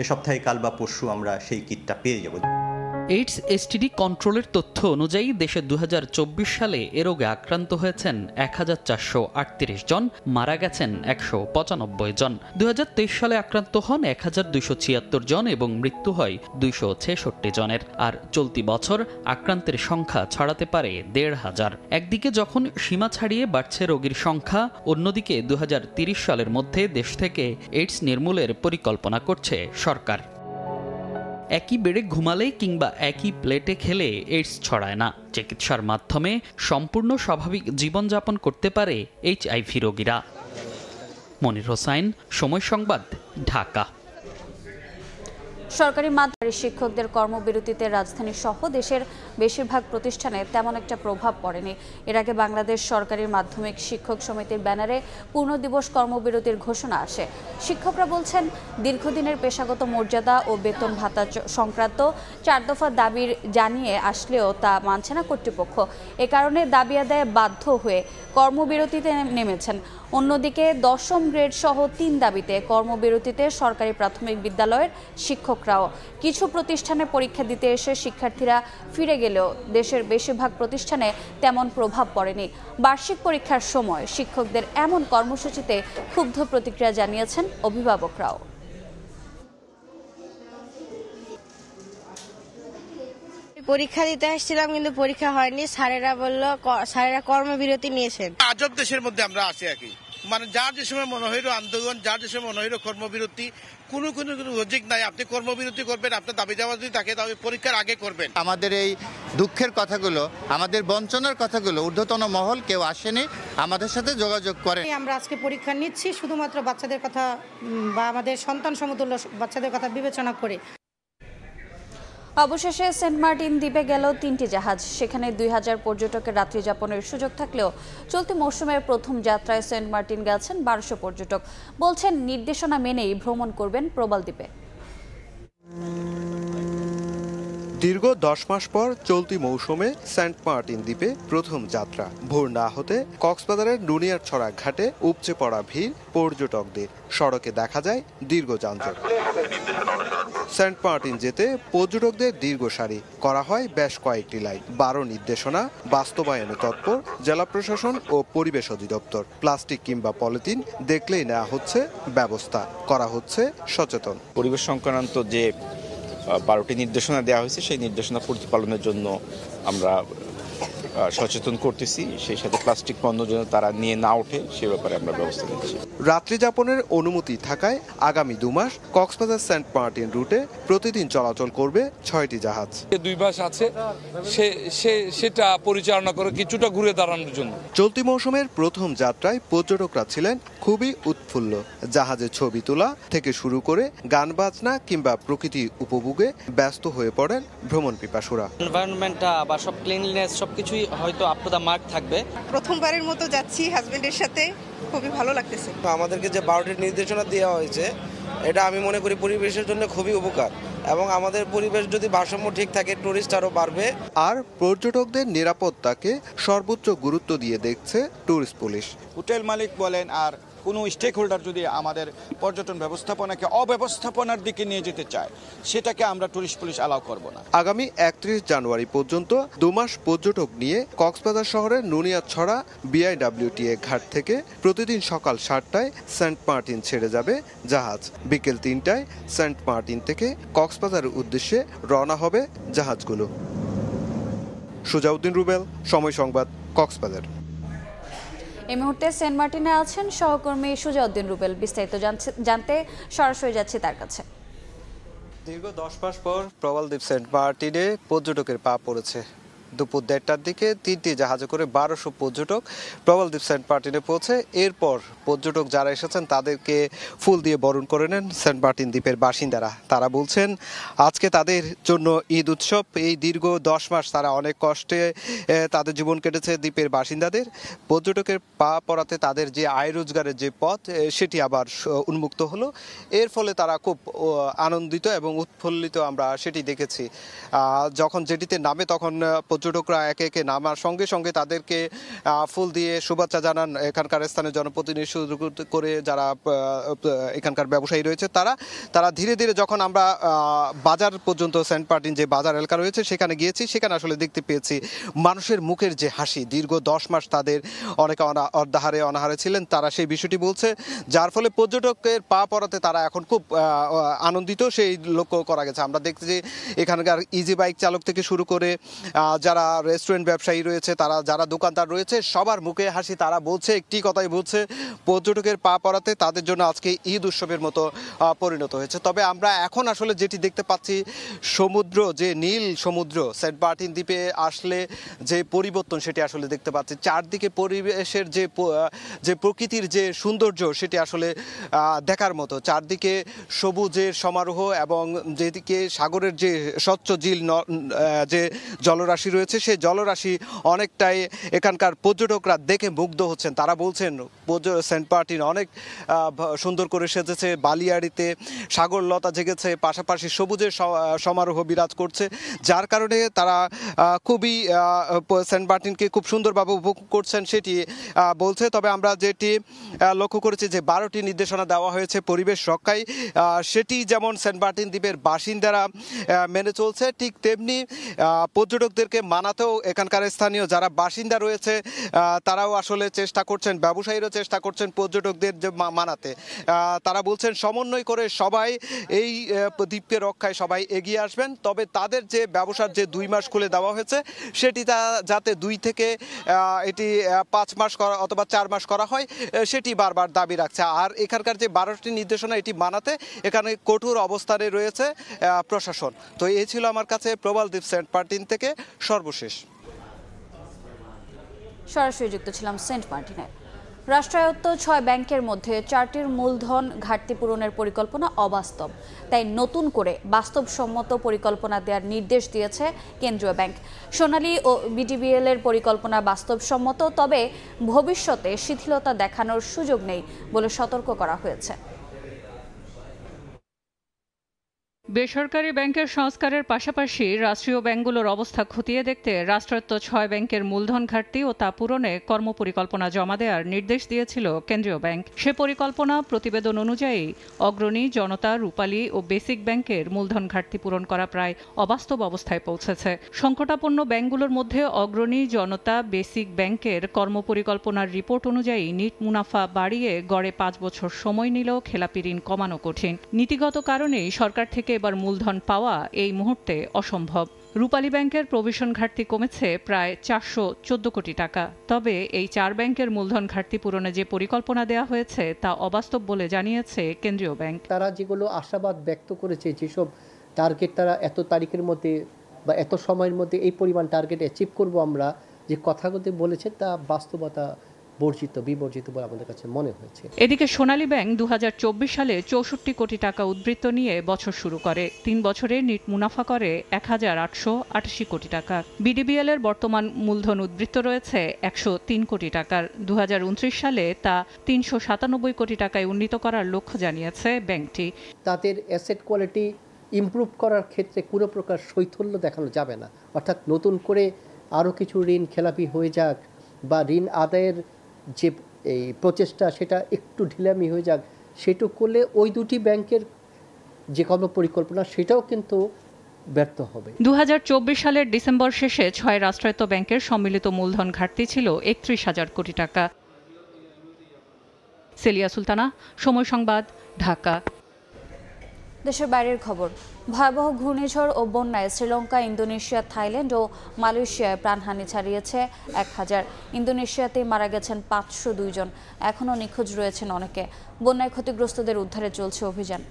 এ সপ্তাহে কাল বা পরশু আমরা সেই কিটটা পেয়ে যাব। এইডস এসটিডি কন্ট্রোলের তথ্য অনুযায়ী দেশে 2024 সালে এ রোগে আক্রান্ত হয়েছেন 1438 জন, মারা গেছেন 195 জন। 2023 সালে আক্রান্ত হন 1276 জন এবং মৃত্যু হয় 266 জনের। আর চলতি বছর আক্রান্তের সংখ্যা ছড়াতে পারে 1,500। একদিকে যখন সীমা ছাড়িয়ে বাড়ছে রোগীর সংখ্যা, অন্যদিকে 2030 সালের মধ্যে দেশ থেকে এইডস নির্মূলের পরিকল্পনা করছে সরকার। একই বেডে ঘুমালে কিংবা একই প্লেটে খেলে এইডস ছড়ায় না। চিকিৎসার মাধ্যমে সম্পূর্ণ স্বাভাবিক জীবনযাপন করতে পারে এইচআইভি রোগীরা। মনির হোসেন, সময় সংবাদ, ঢাকা। সরকারি মাধ্যমিক শিক্ষকদের কর্মবিরতিতে রাজধানী সহ দেশের বেশিরভাগ প্রতিষ্ঠানে তেমন একটা প্রভাব পড়েনি। এর আগে বাংলাদেশ সরকারি মাধ্যমিক শিক্ষক সমিতির ব্যানারে পূর্ণ দিবস কর্মবিরতির ঘোষণা আসে। শিক্ষকরা বলছেন, দীর্ঘদিনের পেশাগত মর্যাদা ও বেতন ভাতা সংক্রান্ত 4 দফা দাবির জানিয়ে আসলেও তা মানছে না কর্তৃপক্ষ। এ কারণে দাবি আদায়ে বাধ্য হয়ে কর্মবিরতিতে নেমেছেন। অন্যদিকে 10ম গ্রেড সহ 3 দাবিতে কর্মবিরতিতে সরকারি প্রাথমিক বিদ্যালয়ের শিক্ষক অভিভাবকরাও। কিছু প্রতিষ্ঠানে পরীক্ষা দিতে এসে শিক্ষার্থীরা ফিরে গেলেও দেশের বেশিরভাগ প্রতিষ্ঠানে তেমন প্রভাব পড়েনি। বার্ষিক পরীক্ষার সময় শিক্ষকদের এমন কর্মসূচিতে ক্ষুব্ধ প্রতিক্রিয়া জানিয়েছেন অভিভাবকরাও। পরীক্ষা দিতে আসছিলাম কিন্তু পরীক্ষা হয়নি, স্যারেরা কর্মবিরতি নিয়েছেন। আজব দেশের মধ্যে আমরা আছি আর কি, মানে যার যে সময় মনে হইল আন্দোলন, যার যে সময় মনে হইল কর্মবিরতি, কোনো লজিক নাই। আপনি কর্মবিরতি করবেন, আপনার দাবি দাওয়া যদি থাকে তাহলে পরীক্ষার আগে করবেন। আমাদের এই দুঃখের কথাগুলো, আমাদের বঞ্চনার কথাগুলো ঊর্ধ্বতন মহল কেউ আসেনি, আমাদের সাথে যোগাযোগ করে। আমরা আজকে পরীক্ষা নিচ্ছি শুধুমাত্র বাচ্চাদের কথা বা আমাদের সন্তান সমতুল্য বাচ্চাদের কথা বিবেচনা করে। অবশেষে সেন্ট মার্টিন দ্বীপে গেল 3টি জাহাজ। সেখানে 2000 পর্যটকের রাত্রি যাপনের সুযোগ থাকলেও চলতি মৌসুমের প্রথম যাত্রায় সেন্ট মার্টিন গেছেন 1200 পর্যটক। বলছেন নির্দেশনা মেনেই ভ্রমণ করবেন প্রবাল দ্বীপে। দীর্ঘ 10 মাস পর চলতি মৌসুমে সেন্ট মার্টিন দ্বীপে প্রথম যাত্রা। ভোর না হতে কক্সবাজারের নুনিয়ারছড়া ঘাটে উপচে পড়া ভিড় পর্যটকদের। সড়কে দেখা যায় দীর্ঘ যানজট। সেন্ট মার্টিন যেতে পর্যটকদের দীর্ঘ সারি, করা হয় বেশ কয়েকটি লাইন। 12 নির্দেশনা বাস্তবায়নে তৎপর জেলা প্রশাসন ও পরিবেশ অধিদপ্তর। প্লাস্টিক কিংবা পলিথিন দেখলেই নেওয়া হচ্ছে ব্যবস্থা, করা হচ্ছে সচেতন। পরিবেশ সংক্রান্ত যে 12টি নির্দেশনা দেওয়া হয়েছে সেই নির্দেশনা প্রতিপালনের জন্য আমরা সচেতন করতেছি। সেই সাথে প্লাস্টিক পণ্য যেন তারা নিয়ে না ওঠে সে ব্যাপারে আমরা ব্যবস্থা নিচ্ছি। রাত্রি যাপনের অনুমতি থাকায় আগামী 2 মাস কক্সবাজার সেন্ট মার্টিন রুটে প্রতিদিন চলাচল করবে 6টি জাহাজ। 2 মাস আছে সেটা পরিচালনা করে কিছুটা ঘুরে দাঁড়ানোর জন্য। চলতি মৌসুমের প্রথম যাত্রায় পর্যটকরা ছিলেন খুবই উৎফুল্ল। জাহাজে ছবি তোলা থেকে শুরু করে গান বাজনা কিংবা প্রকৃতি উপভোগে ব্যস্ত হয়ে পড়েন ভ্রমণ পিপাসুরা। এনভায়রনমেন্টটা বা সব ক্লিনলিনেস সবকিছুই হয়তো আপ টু দা মার্ক থাকবে। প্রথমবারের মতো যাচ্ছি হাজবেন্ডের সাথে, খুবই ভালো লাগতেছে। আমাদেরকে যে 12টি নির্দেশনা দেওয়া হয়েছে এটা আমি মনে করি পরিবেশের জন্য খুবই উপকার, এবং আমাদের পরিবেশ যদি ভারসাম্য ঠিক থাকে টুরিস্ট আরও বাড়বে। আর পর্যটকদের নিরাপত্তাকে সর্বোচ্চ গুরুত্ব দিয়ে দেখছে ট্যুরিস্ট পুলিশ। হোটেল মালিক বলেন আর কোনো স্টেক হোল্ডার যদি আমাদের পর্যটন ব্যবস্থাপনাকে অব্যবস্থাপনার দিকে নিয়ে যেতে চায় সেটাকে আমরা টুরিস্ট পুলিশ অ্যালাউ করব না। আগামী 31 জানুয়ারি পর্যন্ত 2 মাস পর্যটক নিয়ে কক্সবাজার শহরের নুনিয়ারছড়া BIWTA ঘাট থেকে প্রতিদিন সকাল 7টায় সেন্ট মার্টিন ছেড়ে যাবে জাহাজ। বিকেল 3টায় সেন্ট মার্টিন থেকে কক্সবাজারের উদ্দেশ্যে রওনা হবে জাহাজগুলো। সুজাউদ্দিন রুবেল, সময় সংবাদ, কক্সবাজার। এই মুহূর্তে সেন্ট মার্টিনে আছেন সহকর্মী সুজাউদ্দিন রুবেল। বিস্তারিত জানতে সরাসরি যাচ্ছি তার কাছে। দীর্ঘ 10 মাস পর প্রবাল দ্বীপ সেন্ট মার্টিনে পর্যটকের পা পড়েছে। দুপুর 1টার দিকে 3টি জাহাজে করে 1200 পর্যটক প্রবাল দ্বীপ সেন্ট মার্টিনে পৌঁছে। এরপর পর্যটক যারা এসেছেন তাদেরকে ফুল দিয়ে বরণ করে নেন সেন্ট মার্টিন দ্বীপের বাসিন্দারা। তারা বলছেন আজকে তাদের জন্য ঈদ উৎসব। এই দীর্ঘ 10 মাস তারা অনেক কষ্টে তাদের জীবন কেটেছে দ্বীপের বাসিন্দাদের। পর্যটকের পা পড়াতে তাদের যে আয় রোজগারের যে পথ সেটি আবার উন্মুক্ত হলো। এর ফলে তারা খুব আনন্দিত এবং উৎফুল্লিত আমরা সেটি দেখেছি। যখন যেটিতে নামে তখন পর্যটকরা একে একে নামার সঙ্গে সঙ্গে তাদেরকে ফুল দিয়ে শুভেচ্ছা জানান এখানকার স্থানীয় জনপ্রতিনিধি শুরু করে যারা এখানকার ব্যবসায়ী রয়েছে তারা ধীরে ধীরে যখন আমরা বাজার পর্যন্ত সেন্ট মার্টিন যে বাজার এলাকা রয়েছে সেখানে গিয়েছি, সেখানে আসলে দেখতে পেয়েছি মানুষের মুখের যে হাসি। দীর্ঘ 10 মাস তাদের অনেকে অনাহারে ছিলেন, তারা সেই বিষয়টি বলছে, যার ফলে পর্যটকের পা পড়াতে তারা এখন খুব আনন্দিত সেই লক্ষ্য করা গেছে। আমরা দেখছি এখানকার ইজি বাইক চালক থেকে শুরু করে যারা রেস্টুরেন্ট ব্যবসায়ী রয়েছে, তারা যারা দোকানদার রয়েছে, সবার মুখে হাসি। তারা বলছে একটি কথাই বলছে, পর্যটকের পা পড়াতে তাদের জন্য আজকে ঈদ উৎসবের মতো পরিণত হয়েছে। তবে আমরা এখন আসলে যেটি দেখতে পাচ্ছি, সমুদ্র যে নীল সমুদ্র সেন্ট মার্টিন দ্বীপে আসলে যে পরিবর্তন সেটি আসলে দেখতে পাচ্ছি। চারদিকে পরিবেশের যে প্রকৃতির যে সৌন্দর্য সেটি আসলে দেখার মতো। চারদিকে সবুজের সমারোহ এবং যেদিকে সাগরের যে স্বচ্ছ যে জলরাশি রয়েছে রয়েছে সেই জলরাশি অনেকটাই এখানকার পর্যটকরা দেখে মুগ্ধ হচ্ছেন। তারা বলছেন সেন্ট মার্টিন অনেক সুন্দর করে সেজেছে, বালিয়াড়িতে সাগরলতা জেগেছে, পাশাপাশি সবুজের সমারোহ বিরাজ করছে, যার কারণে তারা খুবই সেন্ট মার্টিনকে খুব সুন্দরভাবে উপভোগ করছেন সেটি বলছে। তবে আমরা যেটি লক্ষ্য করেছি যে 12টি নির্দেশনা দেওয়া হয়েছে পরিবেশ রক্ষায়, সেটি যেমন সেন্ট মার্টিন দ্বীপের বাসিন্দারা মেনে চলছে, ঠিক তেমনি পর্যটকদেরকে মানাতেও এখানকার স্থানীয় যারা বাসিন্দা রয়েছে তারাও আসলে চেষ্টা করছেন, ব্যবসায়ীরাও চেষ্টা করছেন পর্যটকদের যে মানাতে। তারা বলছেন সমন্বয় করে সবাই এই দ্বীপকে রক্ষায় সবাই এগিয়ে আসবেন, তবে তাদের যে ব্যবসার যে 2 মাস খুলে দেওয়া হয়েছে সেটি যাতে 2 থেকে এটি 5 মাস করা অথবা 4 মাস করা হয় সেটি বারবার দাবি রাখছে। আর এখানকার যে 12টি নির্দেশনা এটি মানাতে এখানে কঠোর অবস্থানে রয়েছে প্রশাসন। তো এই ছিল আমার কাছে প্রবাল দ্বীপ সেন্ট মার্টিন থেকে সর্বশেষ। সরাসরি যুক্ত ছিলাম সেন্ট মার্টিনে। রাষ্ট্রায়ত্ত 6 ব্যাংকের মধ্যে 4টির মূলধন ঘাটতি পূরণের পরিকল্পনা অবাস্তব, তাই নতুন করে বাস্তবসম্মত পরিকল্পনা দেওয়ার নির্দেশ দিয়েছে কেন্দ্রীয় ব্যাংক। সোনালী ও বিডিবিএল এর পরিকল্পনা বাস্তবসম্মত, তবে ভবিষ্যতে শিথিলতা দেখানোর সুযোগ নেই বলে সতর্ক করা হয়েছে। বেসরকারি ব্যাংকের সংস্কারের পাশাপাশি রাষ্ট্রীয় ব্যাংকগুলোর অবস্থা খতিয়ে দেখতে রাষ্ট্রায়ত্ত 6 ব্যাংকের মূলধন ঘাটতি ও তা পূরণে কর্মপরিকল্পনা জমা দেওয়ার নির্দেশ দিয়েছিল কেন্দ্রীয় ব্যাংক। সে পরিকল্পনা প্রতিবেদন অনুযায়ী অগ্রণী, জনতা, রূপালী ও বেসিক ব্যাংকের মূলধন ঘাটতি পূরণ করা প্রায় অবাস্তব অবস্থায় পৌঁছেছে। সংকটাপন্ন ব্যাংকগুলোর মধ্যে অগ্রণী, জনতা, বেসিক ব্যাংকের কর্মপরিকল্পনার রিপোর্ট অনুযায়ী নিট মুনাফা বাড়িয়ে গড়ে 5 বছর সময় নিলেও খেলাপি ঋণ কমানো কঠিন। নীতিগত কারণেই সরকার থেকে এবার মূলধন পাওয়া এই মুহূর্তে অসম্ভব। রূপালী ব্যাংকের প্রভিশন ঘাটতি কমেছে প্রায় 414 কোটি টাকা। তবে এই 4 ব্যাংকের মূলধন ঘাটতি পূরণে যে পরিকল্পনা দেওয়া হয়েছে তা অবাস্তব বলে জানিয়েছে কেন্দ্রীয় ব্যাংক। তারা যেগুলো আশাবাদ ব্যক্ত করেছে, যেসব টার্গেট তারা এত তারিখের মধ্যে বা এত সময়ের মধ্যে এই পরিমাণ টার্গেট অ্যাচিভ করব, আমরা যে কথাগুলো বলেছে তা বাস্তবতা বিবর্জিত বলে আমাদের কাছে মনে হয়েছে। এদিকে সোনালী ব্যাংক 2024 সালে 64 কোটি টাকা উদ্বৃত্ত নিয়ে বছর শুরু করে। 3 বছরে নিট মুনাফা করে 1888 কোটি টাকা। বিডিবিএল এর বর্তমান মূলধন উদ্বৃত্ত রয়েছে 103 কোটি টাকার। 2029 সালে তা 397 কোটি টাকায় উন্নীত করার লক্ষ্য জানিয়েছে ব্যাংকটি। তাদের অ্যাসেট কোয়ালিটি ইমপ্রুভ করার ক্ষেত্রে কোনো প্রকার শৈথল্য দেখানো যাবে না, অর্থাৎ নতুন করে আরও কিছু ঋণ খেলাপি হয়ে যাক বা ঋণ আদায়ের যে এই প্রচেষ্টা সেটা একটু ঢিলামি হয়ে যাক, সেটুকু করলে ওই দুটি ব্যাংকের যে কর্ম পরিকল্পনা সেটাও কিন্তু ব্যর্থ হবে। 2024 সালের ডিসেম্বর শেষে 6 রাষ্ট্রায়ত্ত ব্যাংকের সম্মিলিত মূলধন ঘাটতি ছিল 31,000 কোটি টাকা। সেলিয়া সুলতানা, সময় সংবাদ, ঢাকা। দেশের বাইরের খবর। ভয়াবহ ঘূর্ণিঝড় ও বন্যায় শ্রীলঙ্কা, ইন্দোনেশিয়া, থাইল্যান্ড ও মালয়েশিয়ায় প্রাণহানি ছাড়িয়েছে 1000। ইন্দোনেশিয়াতে মারা গেছেন 502 জন। এখনও নিখোঁজ রয়েছেন অনেকে। বন্যায় ক্ষতিগ্রস্তদের উদ্ধারে চলছে অভিযান।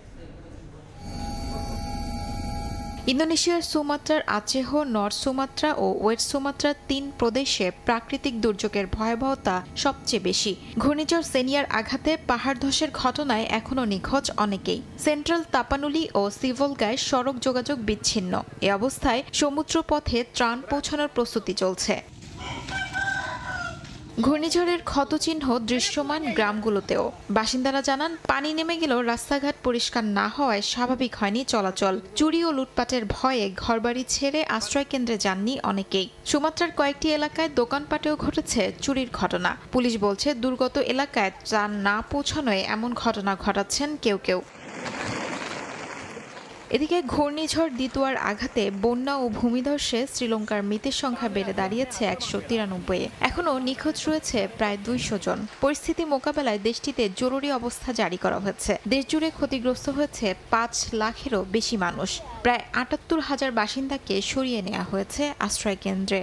ইন্দোনেশিয়ার সুমাত্রার আচেহ, নর্থ সুমাত্রা ও ওয়েস্ট সুমাত্রার 3 প্রদেশে প্রাকৃতিক দুর্যোগের ভয়াবহতা সবচেয়ে বেশি। ঘূর্ণিঝড় সেনিয়ার আঘাতে পাহাড় ধসের ঘটনায় এখনও নিখোঁজ অনেকেই। সেন্ট্রাল তাপানুলি ও সিভলগায় সড়ক যোগাযোগ বিচ্ছিন্ন। এ অবস্থায় সমুদ্রপথে ত্রাণ পৌঁছানোর প্রস্তুতি চলছে। ঘূর্ণিঝড়ের ক্ষতচিহ্ন দৃশ্যমান গ্রামগুলোতেও। বাসিন্দারা জানান, পানি নেমে গেলেও রাস্তাঘাট পরিষ্কার না হওয়ায় স্বাভাবিক হয়নি চলাচল। চুরি ও লুটপাটের ভয়ে ঘরবাড়ি ছেড়ে আশ্রয়কেন্দ্রে যাননি অনেকেই। সুমাত্রার কয়েকটি এলাকায় দোকানপাটেও ঘটেছে চুরির ঘটনা। পুলিশ বলছে, দুর্গত এলাকায় ত্রাণ না পৌঁছানোয় এমন ঘটনা ঘটাচ্ছেন কেউ কেউ। এদিকে ঘূর্ণিঝড় দিতুয়ার আঘাতে বন্যা ও ভূমিধসে শ্রীলঙ্কার মৃতের সংখ্যা বেড়ে দাঁড়িয়েছে 193। এখনও নিখোঁজ রয়েছে প্রায় 200 জন। পরিস্থিতি মোকাবেলায় দেশটিতে জরুরি অবস্থা জারি করা হয়েছে। দেশজুড়ে ক্ষতিগ্রস্ত হয়েছে 5 লাখেরও বেশি মানুষ। প্রায় 78,000 বাসিন্দাকে সরিয়ে নেওয়া হয়েছে আশ্রয়কেন্দ্রে।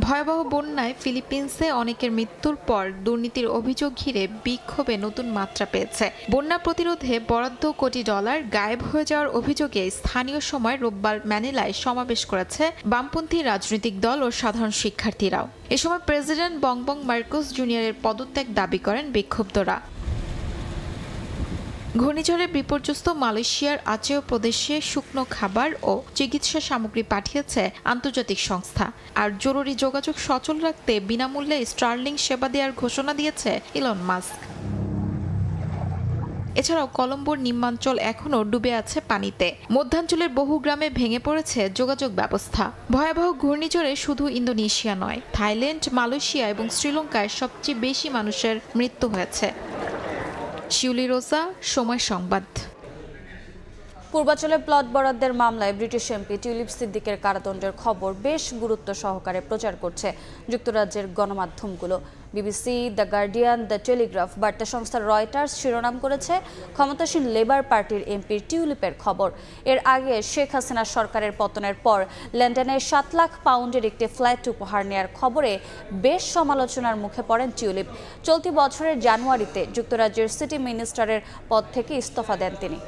ভয়াবহ বন্যায় ফিলিপিন্সে অনেকের মৃত্যুর পর দুর্নীতির অভিযোগ ঘিরে বিক্ষোভে নতুন মাত্রা পেয়েছে। বন্যা প্রতিরোধে বরাদ্দ কোটি ডলার গায়েব হয়ে যাওয়ার অভিযোগে স্থানীয় সময় রোববার ম্যানিলায় সমাবেশ করেছে বামপন্থী রাজনৈতিক দল ও সাধারণ শিক্ষার্থীরাও। এ সময় প্রেসিডেন্ট বং, মার্কোস জুনিয়রের পদত্যাগ দাবি করেন বিক্ষুব্ধরা। ঘূর্ণিঝড়ে বিপর্যস্ত মালয়েশিয়ার আচেও প্রদেশে শুকনো খাবার ও চিকিৎসা সামগ্রী পাঠিয়েছে আন্তর্জাতিক সংস্থা। আর জরুরি যোগাযোগ সচল রাখতে বিনামূল্যে স্টারলিং সেবা দেওয়ার ঘোষণা দিয়েছে ইলন মাস্ক। এছাড়াও কলম্বোর নিম্নাঞ্চল এখনও ডুবে আছে পানিতে। মধ্যাঞ্চলের বহু গ্রামে ভেঙে পড়েছে যোগাযোগ ব্যবস্থা। ভয়াবহ ঘূর্ণিঝড়ে শুধু ইন্দোনেশিয়া নয়, থাইল্যান্ড, মালয়েশিয়া এবং শ্রীলঙ্কায় সবচেয়ে বেশি মানুষের মৃত্যু হয়েছে। শিউলি রোজা, সময় সংবাদ। পূর্বাঞ্চলে প্লট বরাদ্দের মামলায় ব্রিটিশ এমপি টিউলিপ সিদ্দিকের কারাদণ্ডের খবর বেশ গুরুত্ব সহকারে প্রচার করছে যুক্তরাজ্যের গণমাধ্যমগুলো। BBC, the Guardian, the Telegraph, বার্তা সংস্থা রয়টার্স শিরোনাম করেছে ক্ষমতাসীন লেবার পার্টির এমপি টিউলিপের খবর। এর আগে শেখ হাসিনা সরকারের পতনের পর লন্ডনে 7 লাখ পাউন্ডের একটি ফ্ল্যাট উপহার নেয়ার খবরে বেশ সমালোচনার মুখে পড়েন টিউলিপ। চলতি বছরের জানুয়ারিতে যুক্তরাজ্যের সিটি মিনিস্টারের পদ থেকে ইস্তফা দেন তিনি।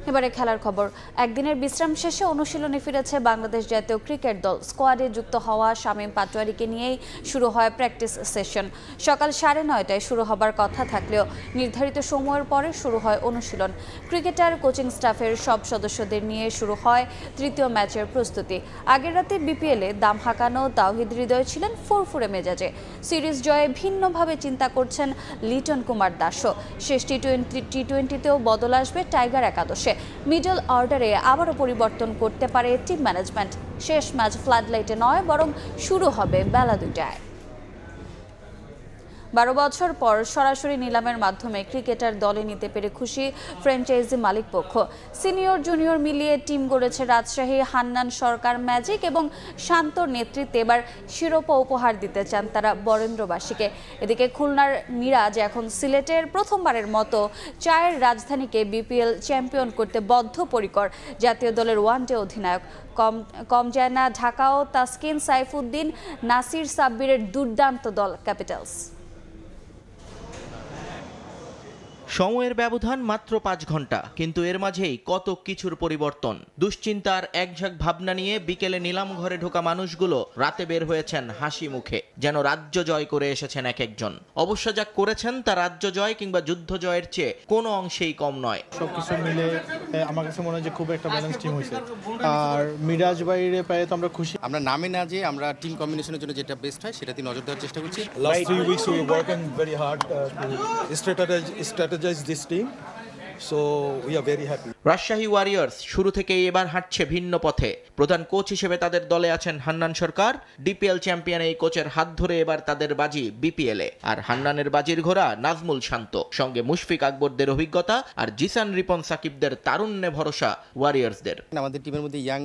এবারে খেলার খবর। একদিনের বিশ্রাম শেষে অনুশীলনে ফিরেছে বাংলাদেশ জাতীয় ক্রিকেট দল। স্কোয়াডে যুক্ত হওয়া শামীম পাটোয়ারিকে নিয়েই শুরু হয় প্র্যাকটিস সেশন। সকাল 9:30টায় শুরু হবার কথা থাকলেও নির্ধারিত সময়ের পরে শুরু হয় অনুশীলন। ক্রিকেটার, কোচিং স্টাফের সব সদস্যদের নিয়ে শুরু হয় তৃতীয় ম্যাচের প্রস্তুতি। আগের রাতে বিপিএলে দাম হাঁকানো তাওহিদ হৃদয় ছিলেন ফুরফুরে মেজাজে। সিরিজ জয়ে ভিন্নভাবে চিন্তা করছেন লিটন কুমার দাসও। শেষ টি-20তেও বদল আসবে টাইগার একাদশে। মিডল অর্ডারে আবারও পরিবর্তন করতে পারে টিম ম্যানেজমেন্ট। শেষ ম্যাচ ফ্লাড লাইটে নয়, বরং শুরু হবে বেলা 2টায়। 12 বছর পর সরাসরি নিলামের মাধ্যমে ক্রিকেটার দলে নিতে পেরে খুশি ফ্র্যাঞ্চাইজি মালিক পক্ষ। সিনিয়র জুনিয়র মিলিয়ে টিম গড়েছে রাজশাহী। হান্নান সরকার, ম্যাজিক এবং শান্তর নেতৃত্বে এবার শিরোপা উপহার দিতে চান তারা বরেন্দ্রবাসীকে। এদিকে খুলনার মিরাজ এখন সিলেটের প্রথমবারের মতো চায়ের রাজধানীকে বিপিএল চ্যাম্পিয়ন করতে বদ্ধপরিকর। জাতীয় দলের ওয়ানডে অধিনায়ক কম যায় না ঢাকাও তাসকিন, সাইফুদ্দিন, নাসির সাব্বিরের দুর্দান্ত দল ক্যাপিটালস। সময়ের ব্যবধান মাত্র 5 ঘন্টা, কিন্তু এর মাঝেই কত কিছুর পরিবর্তন। দুশ্চিন্তার একঝাঁক ভাবনা নিয়ে বিকেলে নিলাম ঘরে ঢোকা মানুষগুলো রাতে বের হয়েছেন হাসি মুখে, যেন রাজ্য জয় করে এসেছেন এক একজন। অবশ্য যা করেছেন তা রাজ্য জয় কিংবা যুদ্ধ জয়ের চেয়ে কোনো অংশেই কম নয়। সবকিছু মিলে আমার কাছে মনে হয় যে খুব একটা ব্যালেন্স টিম হয়েছে। আর মিরাজ বাইরে পায়ে তো আমরা খুশি। আমরা নামে না যে আমরা টিম কম্বিনেশনের জন্য যেটা বেস্ট হয় সেটাতে নজর দেওয়ার চেষ্টা করছি। Last 3 weeks we were working very hard to strategize this team, so we are very happy. Rajshahi Warriors শুরু থেকেই এবার হাঁটছে ভিন্ন পথে। প্রধান কোচ হিসেবে তাদের দলে আছেন হান্নান সরকার। ডিপিএল চ্যাম্পিয়ন এই কোচের হাত ধরে এবার তাদের বাজি বিপিএলে। আর হান্নানের বাজির ঘোড়া নাজমুল শান্ত, সঙ্গে মুশফিক আকবরদের অভিজ্ঞতা আর জিসান রিপন সাকিবদের তারুণ্যে ভরসা ওয়ারিয়র্সদের। আমাদের টিমের মধ্যে ইয়াং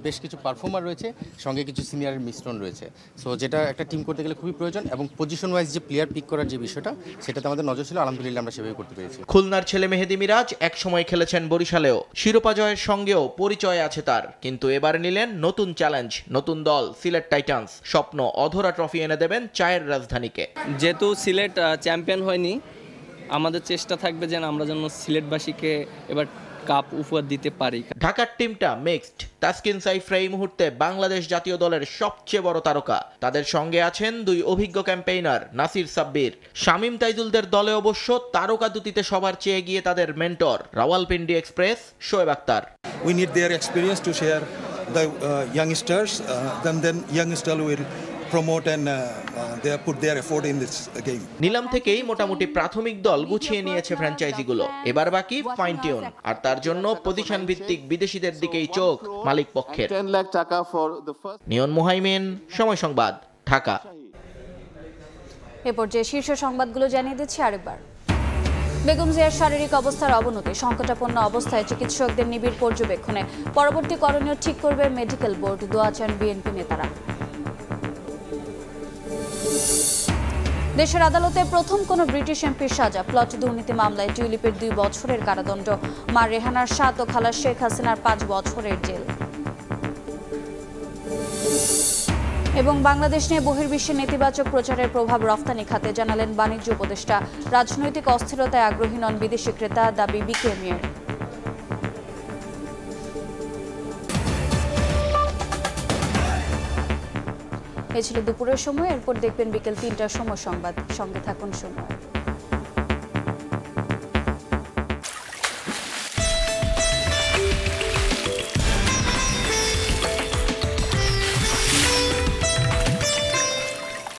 বেশ কিছু পারফর্মার রয়েছে, সঙ্গে কিছু সিনিয়রের মিশ্রণ রয়েছে। সো যেটা একটা টিম করতে গেলে খুবই প্রয়োজন, এবং পজিশন ওয়াইজ যে প্লেয়ার পিক করার যে বিষয়টা সেটাতে আমাদের নজর ছিল। আলহামদুলিল্লাহ আমরা সেভাবে করতে পেরেছি। খুলনার ছেলে মেহেদি মিরাজ একসময় খেলেছেন বরিশালেও। শিরোপা জয়ের সঙ্গেও পরিচয় আছে তার, কিন্তু এবার নিলেন নতুন চ্যালেঞ্জ, নতুন দল সিলেট টাইটান্স। স্বপ্ন অধরা ট্রফি এনে দেবেন চায়ের রাজধানীকে। যেহেতু সিলেট চ্যাম্পিয়ন হয়নি, আমাদের চেষ্টা থাকবে যেন আমরা যেন সিলেটবাসীকে এবার কাপ উপহার দিতে পারি। ঢাকার টিমটা মিক্সড। তাসকিন সাইফরা এই মুহূর্তে বাংলাদেশ জাতীয় দলের সবচেয়ে বড় তারকা। তাদের সঙ্গে আছেন 2 অভিজ্ঞ ক্যাম্পেইনার নাসির সাব্বির। শামীম তাইজুলদের দলে অবশ্য তারকা দুটিতে সবার চেয়ে এগিয়ে তাদের mentor Rawalpindi express Shoaib Akhtar. We need their experience to share the youngsters, then youngsters will promote and they put their effort in this game. নিলাম থেকেই মোটামুটি প্রাথমিক দল গুছিয়ে নিয়েছে ফ্র্যাঞ্চাইজিগুলো। এবার বাকি ফাইন টিউন, আর তার জন্য পজিশন ভিত্তিক বিদেশিদের দিকেই চোখ মালিক পক্ষের। নিয়ন মুহাইমিন, সময় সংবাদ, ঢাকা। এ পর্যায়ে শীর্ষ সংবাদগুলো জানিয়ে দিচ্ছি আরেকবার। বেগম জিয়ার শারীরিক অবস্থার অবনতি, সংকটাপন্ন অবস্থায় চিকিৎসকদের নিবিড় পর্যবেক্ষণে। পরবর্তী করণীয় ঠিক করবে মেডিকেল বোর্ড, দোয়া চান বিএনপি নেতারা। দেশের আদালতে প্রথম কোন ব্রিটিশ এমপির সাজা। প্লট দুর্নীতি মামলায় টিউলিপের 2 বছরের কারাদণ্ড। মা রেহানার 7 ও খালা শেখ হাসিনার 5 বছরের জেল। এবং বাংলাদেশ নিয়ে বহির্বিশ্বে নেতিবাচক প্রচারের প্রভাব রফতানি খাতে, জানালেন বাণিজ্য উপদেষ্টা। রাজনৈতিক অস্থিরতায় আগ্রহী নন বিদেশি ক্রেতা, দাবি বিকেএমইএর। এই ছিল দুপুরের সময়, এরপর দেখবেন বিকেল 3টার সময় সংবাদ। সঙ্গে থাকুন সময়।